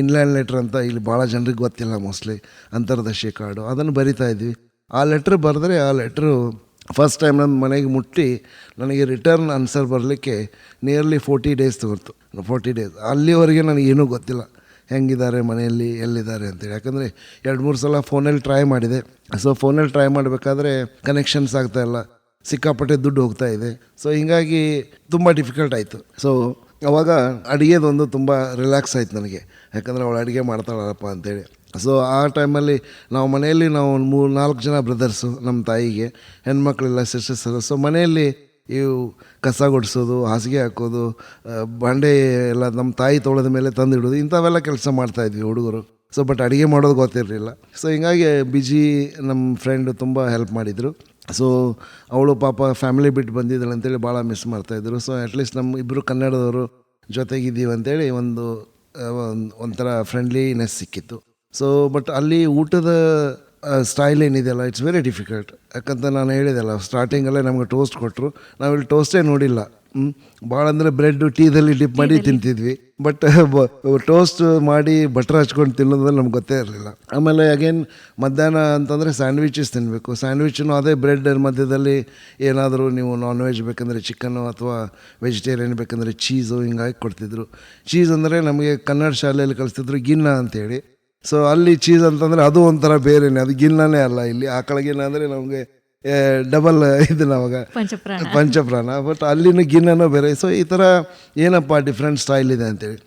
ಇನ್ಲ್ಯಾಂಡ್ ಲೆಟ್ರ್ ಅಂತ ಇಲ್ಲಿ ಭಾಳ ಜನರಿಗೆ ಗೊತ್ತಿಲ್ಲ ಮೋಸ್ಟ್ಲಿ, ಅಂತರ್ದೇಶೀಯ ಕಾರ್ಡು, ಅದನ್ನು ಬರಿತಾ ಇದ್ವಿ. ಆ ಲೆಟ್ರ್ ಬರೆದ್ರೆ ಆ ಲೆಟ್ರು ಫಸ್ಟ್ ಟೈಮ್ ನನ್ನ ಮನೆಗೆ ಮುಟ್ಟಿ ನನಗೆ ರಿಟರ್ನ್ ಆನ್ಸರ್ ಬರಲಿಕ್ಕೆ ನಿಯರ್ಲಿ 40 days ತಗೊಳ್ತು. 40 days ಅಲ್ಲಿವರೆಗೆ ನನಗೇನೂ ಗೊತ್ತಿಲ್ಲ ಹೆಂಗಿದ್ದಾರೆ ಮನೆಯಲ್ಲಿ, ಎಲ್ಲಿದ್ದಾರೆ ಅಂತೇಳಿ. ಯಾಕಂದರೆ 2-3 ಸಲ ಫೋನಲ್ಲಿ ಟ್ರೈ ಮಾಡಿದೆ. ಸೊ ಫೋನಲ್ಲಿ ಟ್ರೈ ಮಾಡಬೇಕಾದ್ರೆ ಕನೆಕ್ಷನ್ಸ್ ಆಗ್ತಾಯಿಲ್ಲ, ಸಿಕ್ಕಾಪಟ್ಟೆ ದುಡ್ಡು ಹೋಗ್ತಾ ಇದೆ. ಸೊ ಹಿಂಗಾಗಿ ತುಂಬ ಡಿಫಿಕಲ್ಟ್ ಆಯಿತು. ಸೊ ಅವಾಗ ಅಡುಗೆದೊಂದು ತುಂಬ ರಿಲ್ಯಾಕ್ಸ್ ಆಯ್ತು ನನಗೆ, ಯಾಕಂದರೆ ಅವಳು ಅಡುಗೆ ಮಾಡ್ತಾಳಪ್ಪ ಅಂತೇಳಿ. ಸೊ ಆ ಟೈಮಲ್ಲಿ ನಾವು ಮನೆಯಲ್ಲಿ ನಾವು ಒಂದು 3-4 ಜನ ಬ್ರದರ್ಸು, ನಮ್ಮ ತಾಯಿಗೆ ಹೆಣ್ಮಕ್ಳೆಲ್ಲ ಸಿಸ್ಟರ್ಸರು. ಸೊ ಮನೆಯಲ್ಲಿ ಇವು ಕಸ ಗುಡಿಸೋದು, ಹಾಸಿಗೆ ಹಾಕೋದು, ಬಾಂಡೆ ಎಲ್ಲ ನಮ್ಮ ತಾಯಿ ತೊಳೆದ ಮೇಲೆ ತಂದಿಡೋದು, ಇಂಥವೆಲ್ಲ ಕೆಲಸ ಮಾಡ್ತಾಯಿದ್ವಿ ಹುಡುಗರು. ಸೊ ಬಟ್ ಅಡುಗೆ ಮಾಡೋದು ಗೊತ್ತಿರಲಿಲ್ಲ. ಸೊ ಹಿಂಗಾಗಿ ಬಿಜಿ ನಮ್ಮ ಫ್ರೆಂಡು ತುಂಬ ಹೆಲ್ಪ್ ಮಾಡಿದರು. ಸೊ ಅವಳು ಪಾಪ ಫ್ಯಾಮಿಲಿ ಬಿಟ್ಟು ಬಂದಿದ್ದಾಳೆ ಅಂತೇಳಿ ಭಾಳ ಮಿಸ್ ಮಾಡ್ತಾಯಿದ್ರು. ಸೊ ಅಟ್ಲೀಸ್ಟ್ ನಮ್ಮ ಇಬ್ಬರು ಕನ್ನಡದವರು ಜೊತೆಗಿದ್ದೀವಿ ಅಂತೇಳಿ ಒಂಥರ ಫ್ರೆಂಡ್ಲಿನೆಸ್ ಸಿಕ್ಕಿತ್ತು. ಸೊ ಬಟ್ ಅಲ್ಲಿ ಊಟದ ಸ್ಟೈಲ್ ಏನಿದೆಯಲ್ಲ ಇಟ್ಸ್ ವೆರಿ ಡಿಫಿಕಲ್ಟ್. ಯಾಕಂತ ನಾನು ಹೇಳಿದೆಲ್ಲ ಸ್ಟಾರ್ಟಿಂಗಲ್ಲೇ ನಮಗೆ ಟೋಸ್ಟ್ ಕೊಟ್ಟರು. ನಾವಿಲ್ಲಿ ಟೋಸ್ಟೇ ನೋಡಿಲ್ಲ. ಭಾಳ ಅಂದರೆ ಬ್ರೆಡ್ಡು ಟೀದಲ್ಲಿ ಡಿಪ್ ಮಾಡಿ ತಿಂತಿದ್ವಿ. ಬಟ್ ಟೋಸ್ಟ್ ಮಾಡಿ ಬಟರ್ ಹಚ್ಕೊಂಡು ತಿನ್ನೋದ್ರಲ್ಲಿ ನಮ್ಗೆ ಗೊತ್ತೇ ಇರಲಿಲ್ಲ. ಆಮೇಲೆ ಅಗೇನ್ ಮಧ್ಯಾಹ್ನ ಅಂತಂದರೆ ಸ್ಯಾಂಡ್ವಿಚಸ್ ತಿನ್ನಬೇಕು. ಸ್ಯಾಂಡ್ವಿಚ್ಚನ್ನು ಅದೇ ಬ್ರೆಡ್ ಮಧ್ಯದಲ್ಲಿ ಏನಾದರೂ ನೀವು ನಾನ್ ವೆಜ್ ಬೇಕಂದರೆ ಚಿಕನ್ನು ಅಥವಾ ವೆಜಿಟೇರಿಯನ್ ಬೇಕಂದರೆ ಚೀಸು ಹಿಂಗಾಗಿ ಕೊಡ್ತಿದ್ರು. ಚೀಸ್ ಅಂದರೆ ನಮಗೆ ಕನ್ನಡ ಶಾಲೆಯಲ್ಲಿ ಕಳಿಸ್ತಿದ್ರು ಗಿನ್ನ ಅಂತೇಳಿ. ಸೊ ಅಲ್ಲಿ ಚೀಸ್ ಅಂತಂದರೆ ಅದು ಒಂಥರ ಬೇರೆನೇ, ಅದು ಗಿನ್ನನೇ ಅಲ್ಲ. ಇಲ್ಲಿ ಆಕಳ ಗಿನ್ನ ಅಂದರೆ ನಮಗೆ ಡಬಲ್ ಇದು ಅವಾಗ ಪಂಚಪ್ರಾಣ. ಬಟ್ ಅಲ್ಲಿನ ಗಿನ್ನನೂ ಬೇರೆ. ಸೊ ಈ ಥರ ಏನಪ್ಪ ಡಿಫ್ರೆಂಟ್ ಸ್ಟೈಲ್ ಇದೆ ಅಂತೇಳಿ.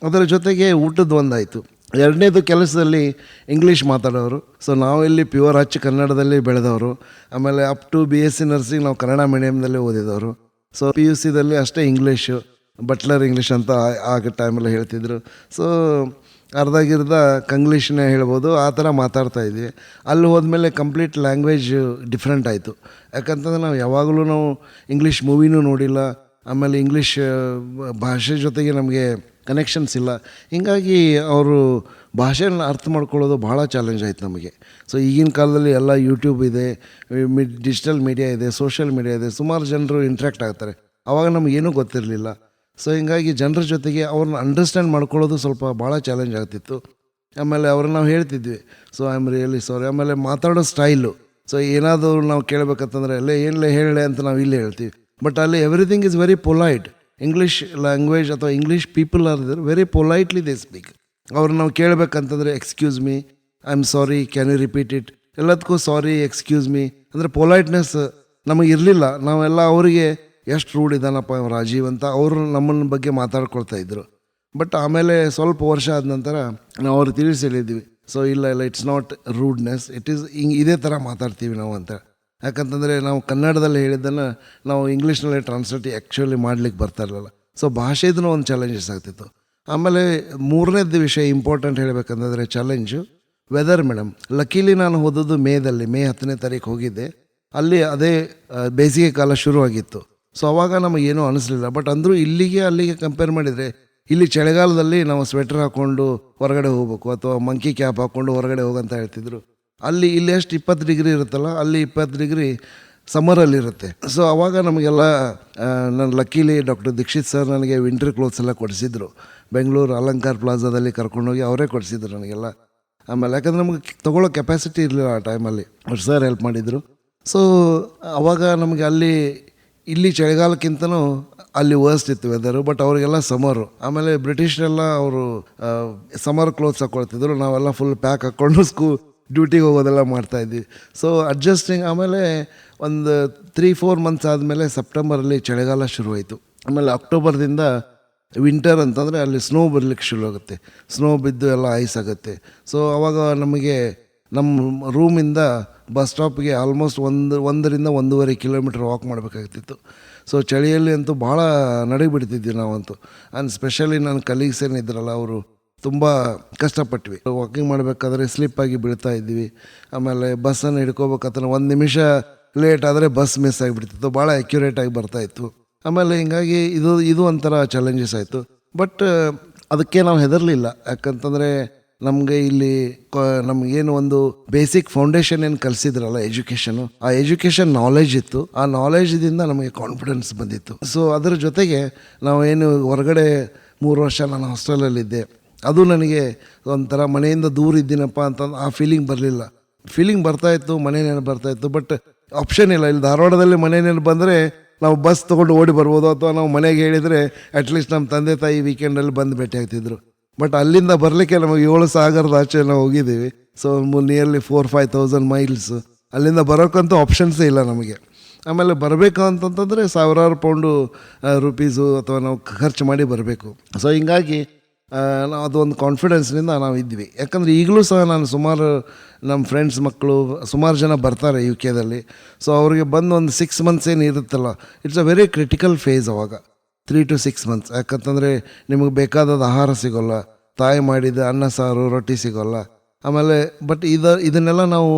ಅದರ ಜೊತೆಗೆ ಊಟದ ಒಂದಾಯಿತು. ಎರಡನೇದು ಕೆಲಸದಲ್ಲಿ ಇಂಗ್ಲೀಷ್ ಮಾತಾಡೋರು. ಸೊ ನಾವಿಲ್ಲಿ ಪ್ಯೂರ್ ಹಚ್ಚ ಕನ್ನಡದಲ್ಲಿ ಬೆಳೆದವರು. ಆಮೇಲೆ ಅಪ್ ಟು BSc ನರ್ಸಿಂಗ್ ನಾವು ಕನ್ನಡ ಮೀಡಿಯಮ್ದಲ್ಲೇ ಓದಿದವರು. ಸೊ PUCದಲ್ಲಿ ಅಷ್ಟೇ ಇಂಗ್ಲೀಷು, ಬಟ್ಲರ್ ಇಂಗ್ಲೀಷ್ ಅಂತ ಆಗ ಟೈಮಲ್ಲಿ ಹೇಳ್ತಿದ್ರು. ಸೊ ಅರ್ಧಗಿರ್ಧ ಕಂಗ್ಲೀಷ್ನೇ ಹೇಳ್ಬೋದು, ಆ ಥರ ಮಾತಾಡ್ತಾ ಇದ್ವಿ. ಅಲ್ಲಿ ಹೋದ್ಮೇಲೆ ಕಂಪ್ಲೀಟ್ ಲ್ಯಾಂಗ್ವೇಜ್ ಡಿಫ್ರೆಂಟ್ ಆಯಿತು. ಯಾಕಂತಂದ್ರೆ ನಾವು ಯಾವಾಗಲೂ ನಾವು ಇಂಗ್ಲೀಷ್ ಮೂವಿನೂ ನೋಡಿಲ್ಲ. ಆಮೇಲೆ ಇಂಗ್ಲೀಷ್ ಭಾಷೆ ಜೊತೆಗೆ ನಮಗೆ ಕನೆಕ್ಷನ್ಸ್ ಇಲ್ಲ. ಹೀಗಾಗಿ ಅವರು ಭಾಷೆನ ಅರ್ಥ ಮಾಡ್ಕೊಳ್ಳೋದು ಭಾಳ ಚಾಲೆಂಜ್ ಆಯಿತು ನಮಗೆ. ಸೊ ಈಗಿನ ಕಾಲದಲ್ಲಿ ಎಲ್ಲ ಯೂಟ್ಯೂಬ್ ಇದೆ, ಡಿಜಿಟಲ್ ಮೀಡಿಯಾ ಇದೆ, ಸೋಷಿಯಲ್ ಮೀಡಿಯಾ ಇದೆ, ಸುಮಾರು ಜನರು ಇಂಟ್ರ್ಯಾಕ್ಟ್ ಆಗ್ತಾರೆ. ಆವಾಗ ನಮಗೇನೂ ಗೊತ್ತಿರಲಿಲ್ಲ. ಸೊ ಹಿಂಗಾಗಿ ಜನರ ಜೊತೆಗೆ ಅವ್ರನ್ನ ಅಂಡರ್ಸ್ಟ್ಯಾಂಡ್ ಮಾಡ್ಕೊಳ್ಳೋದು ಸ್ವಲ್ಪ ಭಾಳ ಚಾಲೆಂಜ್ ಆಗ್ತಿತ್ತು. ಆಮೇಲೆ ಅವ್ರನ್ನ ನಾವು ಹೇಳ್ತಿದ್ವಿ, so I am really sorry. ಆಮೇಲೆ ಮಾತಾಡೋ ಸ್ಟೈಲು, ಸೊ ಏನಾದರೂ ನಾವು ಕೇಳಬೇಕಂತಂದರೆ ಅಲ್ಲೇ ಏನ್ಲೇ ಹೇಳಲೆ ಅಂತ ನಾವು ಇಲ್ಲೇ ಹೇಳ್ತೀವಿ. ಬಟ್ ಅಲ್ಲಿ everything is very polite. English language ಅಥವಾ English people are there, very politely they speak. ಅವ್ರು ನಾವು ಕೇಳಬೇಕಂತಂದರೆ excuse me, I am sorry, can you repeat it, ಎಲ್ಲದಕ್ಕೂ ಸಾರಿ, ಎಕ್ಸ್ಕ್ಯೂಸ್ ಮೀ ಅಂದರೆ ಪೊಲೈಟ್ನೆಸ್ ನಮಗಿರಲಿಲ್ಲ. ನಾವೆಲ್ಲ ಅವರಿಗೆ ಎಷ್ಟು ರೂಢ ಇದ್ದಾನಪ್ಪ ರಾಜೀವ್ ಅಂತ ಅವರು ನಮ್ಮನ್ನ ಬಗ್ಗೆ ಮಾತಾಡ್ಕೊಳ್ತಾ ಇದ್ರು. ಬಟ್ ಆಮೇಲೆ ಸ್ವಲ್ಪ ವರ್ಷ ಆದ ನಂತರ ನಾವು ಅವ್ರಿಗೆ ತಿಳಿಸಿ ಹೇಳಿದ್ವಿ, ಸೊ ಇಲ್ಲ ಇಟ್ಸ್ ನಾಟ್ ರೂಡ್ನೆಸ್, ಇಟ್ ಈಸ್ ಇದೇ ಥರ ಮಾತಾಡ್ತೀವಿ ನಾವು ಅಂತ. ಯಾಕಂತಂದರೆ ನಾವು ಕನ್ನಡದಲ್ಲಿ ಹೇಳಿದ್ದನ್ನು ನಾವು ಇಂಗ್ಲೀಷ್ನಲ್ಲೇ ಟ್ರಾನ್ಸ್ಲೇಟ್ ಆ್ಯಕ್ಚುಲಿ ಮಾಡ್ಲಿಕ್ಕೆ ಬರ್ತಾ ಇರಲಿಲ್ಲ. ಸೊ ಭಾಷೆದೂ ಒಂದು ಚಾಲೆಂಜಸ್ ಆಗ್ತಿತ್ತು. ಆಮೇಲೆ ಮೂರನೇದು ವಿಷಯ ಇಂಪಾರ್ಟೆಂಟ್ ಹೇಳಬೇಕಂತಂದರೆ ಚಾಲೆಂಜು ವೆದರ್ ಮೇಡಮ್. ಲಕ್ಕೀಲಿ ನಾನು ಹೋದದ್ದು ಮೇ 10ನೇ ತಾರೀಕು ಹೋಗಿದ್ದೆ. ಅಲ್ಲಿ ಅದೇ ಬೇಸಿಗೆ ಕಾಲ ಶುರುವಾಗಿತ್ತು. ಸೊ ಅವಾಗ ನಮಗೇನೂ ಅನಿಸ್ಲಿಲ್ಲ. ಬಟ್ ಅಂದರೂ ಇಲ್ಲಿಗೆ ಅಲ್ಲಿಗೆ ಕಂಪೇರ್ ಮಾಡಿದರೆ ಇಲ್ಲಿ ಚಳಿಗಾಲದಲ್ಲಿ ನಾವು ಸ್ವೆಟರ್ ಹಾಕ್ಕೊಂಡು ಹೊರಗಡೆ ಹೋಗ್ಬೇಕು ಅಥವಾ ಮಂಕಿ ಕ್ಯಾಪ್ ಹಾಕ್ಕೊಂಡು ಹೊರಗಡೆ ಹೋಗಂತ ಹೇಳ್ತಿದ್ರು. ಇಲ್ಲಿ ಎಷ್ಟು 20 ಡಿಗ್ರಿ ಇರುತ್ತಲ್ಲ, ಅಲ್ಲಿ 20 ಡಿಗ್ರಿ ಸಮ್ಮರಲ್ಲಿರುತ್ತೆ. ಸೊ ಅವಾಗ ನಮಗೆಲ್ಲ ನನ್ನ ಲಕ್ಕೀಲಿ ಡಾಕ್ಟರ್ ದೀಕ್ಷಿತ್ ಸರ್ ನನಗೆ ವಿಂಟರ್ ಕ್ಲೋತ್ಸ್ ಎಲ್ಲ ಕೊಡಿಸಿದ್ರು. ಬೆಂಗಳೂರು ಅಲಂಕಾರ್ ಪ್ಲಾಜಾದಲ್ಲಿ ಕರ್ಕೊಂಡೋಗಿ ಅವರೇ ಕೊಡಿಸಿದ್ರು ನನಗೆಲ್ಲ. ಆಮೇಲೆ ಯಾಕಂದರೆ ನಮಗೆ ತೊಗೊಳ್ಳೋ ಕೆಪಾಸಿಟಿ ಇರಲಿಲ್ಲ ಆ ಟೈಮಲ್ಲಿ, ಅವ್ರು ಸರ್ ಹೆಲ್ಪ್ ಮಾಡಿದರು. ಸೊ ಅವಾಗ ನಮಗೆ ಇಲ್ಲಿ ಚಳಿಗಾಲಕ್ಕಿಂತನೂ ಅಲ್ಲಿ ವರ್ಸ್ಟ್ ಇತ್ತು ವೆದರು. ಬಟ್ ಅವರಿಗೆಲ್ಲ ಸಮರು. ಆಮೇಲೆ ಬ್ರಿಟಿಷರೆಲ್ಲ ಅವರು ಸಮರ್ ಕ್ಲೋತ್ಸ್ ಹಾಕ್ಕೊಳ್ತಿದ್ರು, ನಾವೆಲ್ಲ ಫುಲ್ ಪ್ಯಾಕ್ ಹಾಕ್ಕೊಂಡು ಡ್ಯೂಟಿಗೆ ಹೋಗೋದೆಲ್ಲ ಮಾಡ್ತಾಯಿದ್ವಿ. So adjusting. ಆಮೇಲೆ ಒಂದು 3-4 ಮಂತ್ಸ್ ಆದಮೇಲೆ ಸೆಪ್ಟೆಂಬರಲ್ಲಿ ಚಳಿಗಾಲ ಶುರುವಾಯಿತು. ಆಮೇಲೆ ಅಕ್ಟೋಬರ್ದಿಂದ ವಿಂಟರ್ ಅಂತಂದರೆ ಅಲ್ಲಿ ಸ್ನೋ ಬರಲಿಕ್ಕೆ ಶುರು ಆಗುತ್ತೆ. ಸ್ನೋ ಬಿದ್ದು ಎಲ್ಲ ಐಸ್ ಆಗುತ್ತೆ. ಸೊ ಆವಾಗ ನಮಗೆ ನಮ್ಮ ರೂಮಿಂದ ಬಸ್ ಸ್ಟಾಪ್ಗೆ ಆಲ್ಮೋಸ್ಟ್ 1.5 ಕಿಲೋಮೀಟ್ರ್ ವಾಕ್ ಮಾಡಬೇಕಾಗ್ತಿತ್ತು. ಸೊ ಚಳಿಯಲ್ಲಿ ಅಂತೂ ಭಾಳ ನಡಗಿಬಿಡ್ತಿದ್ವಿ ನಾವಂತೂ. ಆ್ಯಂಡ್ ಸ್ಪೆಷಲಿ ನನ್ನ ಕಲೀಗ್ಸ್ ಏನಿದ್ರಲ್ಲ ಅವರು ತುಂಬ ಕಷ್ಟಪಟ್ವಿ. ವಾಕಿಂಗ್ ಮಾಡಬೇಕಾದ್ರೆ ಸ್ಲಿಪ್ಪಾಗಿ ಬೀಳ್ತಾ ಇದ್ವಿ. ಆಮೇಲೆ ಬಸ್ಸನ್ನು ಹಿಡ್ಕೋಬೇಕಾದ್ರೆ 1 ನಿಮಿಷ ಲೇಟ್ ಆದರೆ ಬಸ್ ಮಿಸ್ ಆಗಿಬಿಡ್ತಿತ್ತು. ಭಾಳ ಅಕ್ಯುರೇಟಾಗಿ ಬರ್ತಾಯಿತ್ತು. ಆಮೇಲೆ ಹಿಂಗಾಗಿ ಇದು ಒಂಥರ ಚಾಲೆಂಜಸ್ ಆಯಿತು. ಬಟ್ ಅದಕ್ಕೆ ನಾವು ಹೆದರಲಿಲ್ಲ. ಯಾಕಂತಂದರೆ ನಮಗೆ ಇಲ್ಲಿ ನಮಗೇನು ಒಂದು ಬೇಸಿಕ್ ಫೌಂಡೇಶನ್ ಏನು ಕಲಿಸಿದ್ರಲ್ಲ ಎಜುಕೇಷನು, ಆ ಎಜುಕೇಷನ್ ನಾಲೆಜ್ ಇತ್ತು. ಆ ನಾಲೆಜ್ದಿಂದ ನಮಗೆ ಕಾನ್ಫಿಡೆನ್ಸ್ ಬಂದಿತ್ತು. ಸೊ ಅದರ ಜೊತೆಗೆ ನಾವೇನು ಹೊರಗಡೆ 3 ವರ್ಷ ನಾನು ಹಾಸ್ಟೆಲಲ್ಲಿದ್ದೆ, ಅದು ನನಗೆ ಒಂಥರ ಮನೆಯಿಂದ ದೂರ ಇದ್ದೀನಪ್ಪ ಅಂತಂದು ಆ ಫೀಲಿಂಗ್ ಬರಲಿಲ್ಲ. ಫೀಲಿಂಗ್ ಬರ್ತಾಯಿತ್ತು, ಮನೆ ನೆನಪು ಬರ್ತಾಯಿತ್ತು. ಬಟ್ ಆಪ್ಷನ್ ಇಲ್ಲ. ಇಲ್ಲಿ ಧಾರವಾಡದಲ್ಲಿ ಮನೆ ನೆನಪು ಬಂದರೆ ನಾವು ಬಸ್ ತೊಗೊಂಡು ಓಡಿ ಬರ್ಬೋದು, ಅಥವಾ ನಾವು ಮನೆಗೆ ಹೇಳಿದರೆ ಅಟ್ಲೀಸ್ಟ್ ನಮ್ಮ ತಂದೆ ತಾಯಿ ವೀಕೆಂಡಲ್ಲಿ ಬಂದು ಭೇಟಿ ಆಗ್ತಿದ್ರು. ಬಟ್ ಅಲ್ಲಿಂದ ಬರಲಿಕ್ಕೆ ನಮಗೆ 7 ಸಾಗರದ ಆಚೆ ನಾವು ಹೋಗಿದ್ದೀವಿ. So nearly 4-5,000 miles. ಅಲ್ಲಿಂದ ಬರೋಕ್ಕಂತೂ ಆಪ್ಷನ್ಸೇ ಇಲ್ಲ ನಮಗೆ. ಆಮೇಲೆ ಬರಬೇಕು ಅಂತಂತಂದರೆ ಸಾವಿರಾರು ಪೌಂಡು ರುಪೀಸು ಅಥವಾ ನಾವು ಖರ್ಚು ಮಾಡಿ ಬರಬೇಕು. ಸೊ ಹಿಂಗಾಗಿ ನಾವು ಅದೊಂದು ಕಾನ್ಫಿಡೆನ್ಸ್ನಿಂದ ನಾವು ಇದ್ವಿ. ಯಾಕಂದರೆ ಈಗಲೂ ಸಹ ನಾನು ಸುಮಾರು ನಮ್ಮ ಫ್ರೆಂಡ್ಸ್ ಮಕ್ಕಳು ಸುಮಾರು ಜನ ಬರ್ತಾರೆ UK. ಸೊ ಅವ್ರಿಗೆ ಬಂದು ಒಂದು 6 ಮಂತ್ಸ್ ಏನು ಇರುತ್ತಲ್ಲ, it's a very critical phase ಅವಾಗ, 3 to 6 ಮಂತ್ಸ್. ಯಾಕಂತಂದರೆ ನಿಮಗೆ ಬೇಕಾದ ಆಹಾರ ಸಿಗೋಲ್ಲ, ತಾಯಿ ಮಾಡಿದ ಅನ್ನ ಸಾರು ರೊಟ್ಟಿ ಸಿಗೋಲ್ಲ. ಆಮೇಲೆ ಬಟ್ ಇದನ್ನೆಲ್ಲ ನಾವು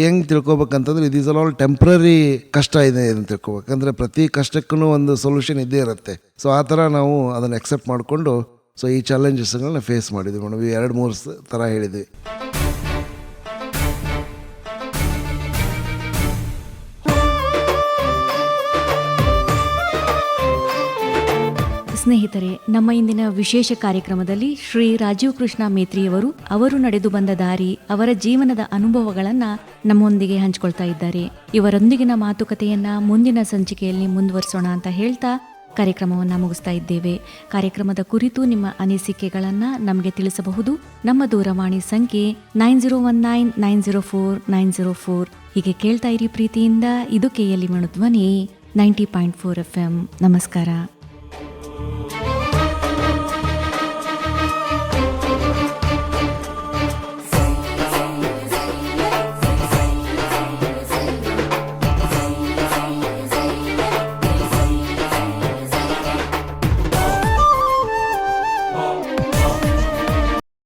ಹೆಂಗೆ ತಿಳ್ಕೊಬೇಕಂತಂದ್ರೆ ಇದೀಸ್ ಆಲ್ ಟೆಂಪ್ರರಿ ಕಷ್ಟ ಇದೆ ಅಂತ ತಿಳ್ಕೊಬೇಕಂದ್ರೆ ಪ್ರತಿ ಕಷ್ಟಕ್ಕೂ ಒಂದು ಸೊಲ್ಯೂಷನ್ ಇದ್ದೇ ಇರುತ್ತೆ. ಸೊ ಆ ಥರ ನಾವು ಅದನ್ನು ಎಕ್ಸೆಪ್ಟ್ ಮಾಡಿಕೊಂಡು ಸೊ ಈ ಚಾಲೆಂಜಸ್ಗಳನ್ನ ಫೇಸ್ ಮಾಡಿದ್ವಿ ಮೇಡಮ್. 2-3 ಥರ ಹೇಳಿದ್ವಿ. ಸ್ನೇಹಿತರೆ, ನಮ್ಮ ಇಂದಿನ ವಿಶೇಷ ಕಾರ್ಯಕ್ರಮದಲ್ಲಿ ಶ್ರೀ ರಾಜೀವ್ ಕೃಷ್ಣ ಮೇತ್ರಿಯವರು ಅವರು ನಡೆದು ಬಂದ ದಾರಿ, ಅವರ ಜೀವನದ ಅನುಭವಗಳನ್ನ ನಮ್ಮೊಂದಿಗೆ ಹಂಚಿಕೊಳ್ತಾ ಇದ್ದಾರೆ. ಇವರೊಂದಿಗಿನ ಮಾತುಕತೆಯನ್ನ ಮುಂದಿನ ಸಂಚಿಕೆಯಲ್ಲಿ ಮುಂದುವರಿಸೋಣ ಅಂತ ಹೇಳ್ತಾ ಕಾರ್ಯಕ್ರಮವನ್ನು ಮುಗಿಸ್ತಾ ಇದ್ದೇವೆ. ಕಾರ್ಯಕ್ರಮದ ಕುರಿತು ನಿಮ್ಮ ಅನಿಸಿಕೆಗಳನ್ನ ನಮಗೆ ತಿಳಿಸಬಹುದು. ನಮ್ಮ ದೂರವಾಣಿ ಸಂಖ್ಯೆ 9019904904. ಹೀಗೆ ಕೇಳ್ತಾ ಇರಿ ಪ್ರೀತಿಯಿಂದ. ಇದು KLE ಧ್ವನಿ 90.4 FM. ನಮಸ್ಕಾರ.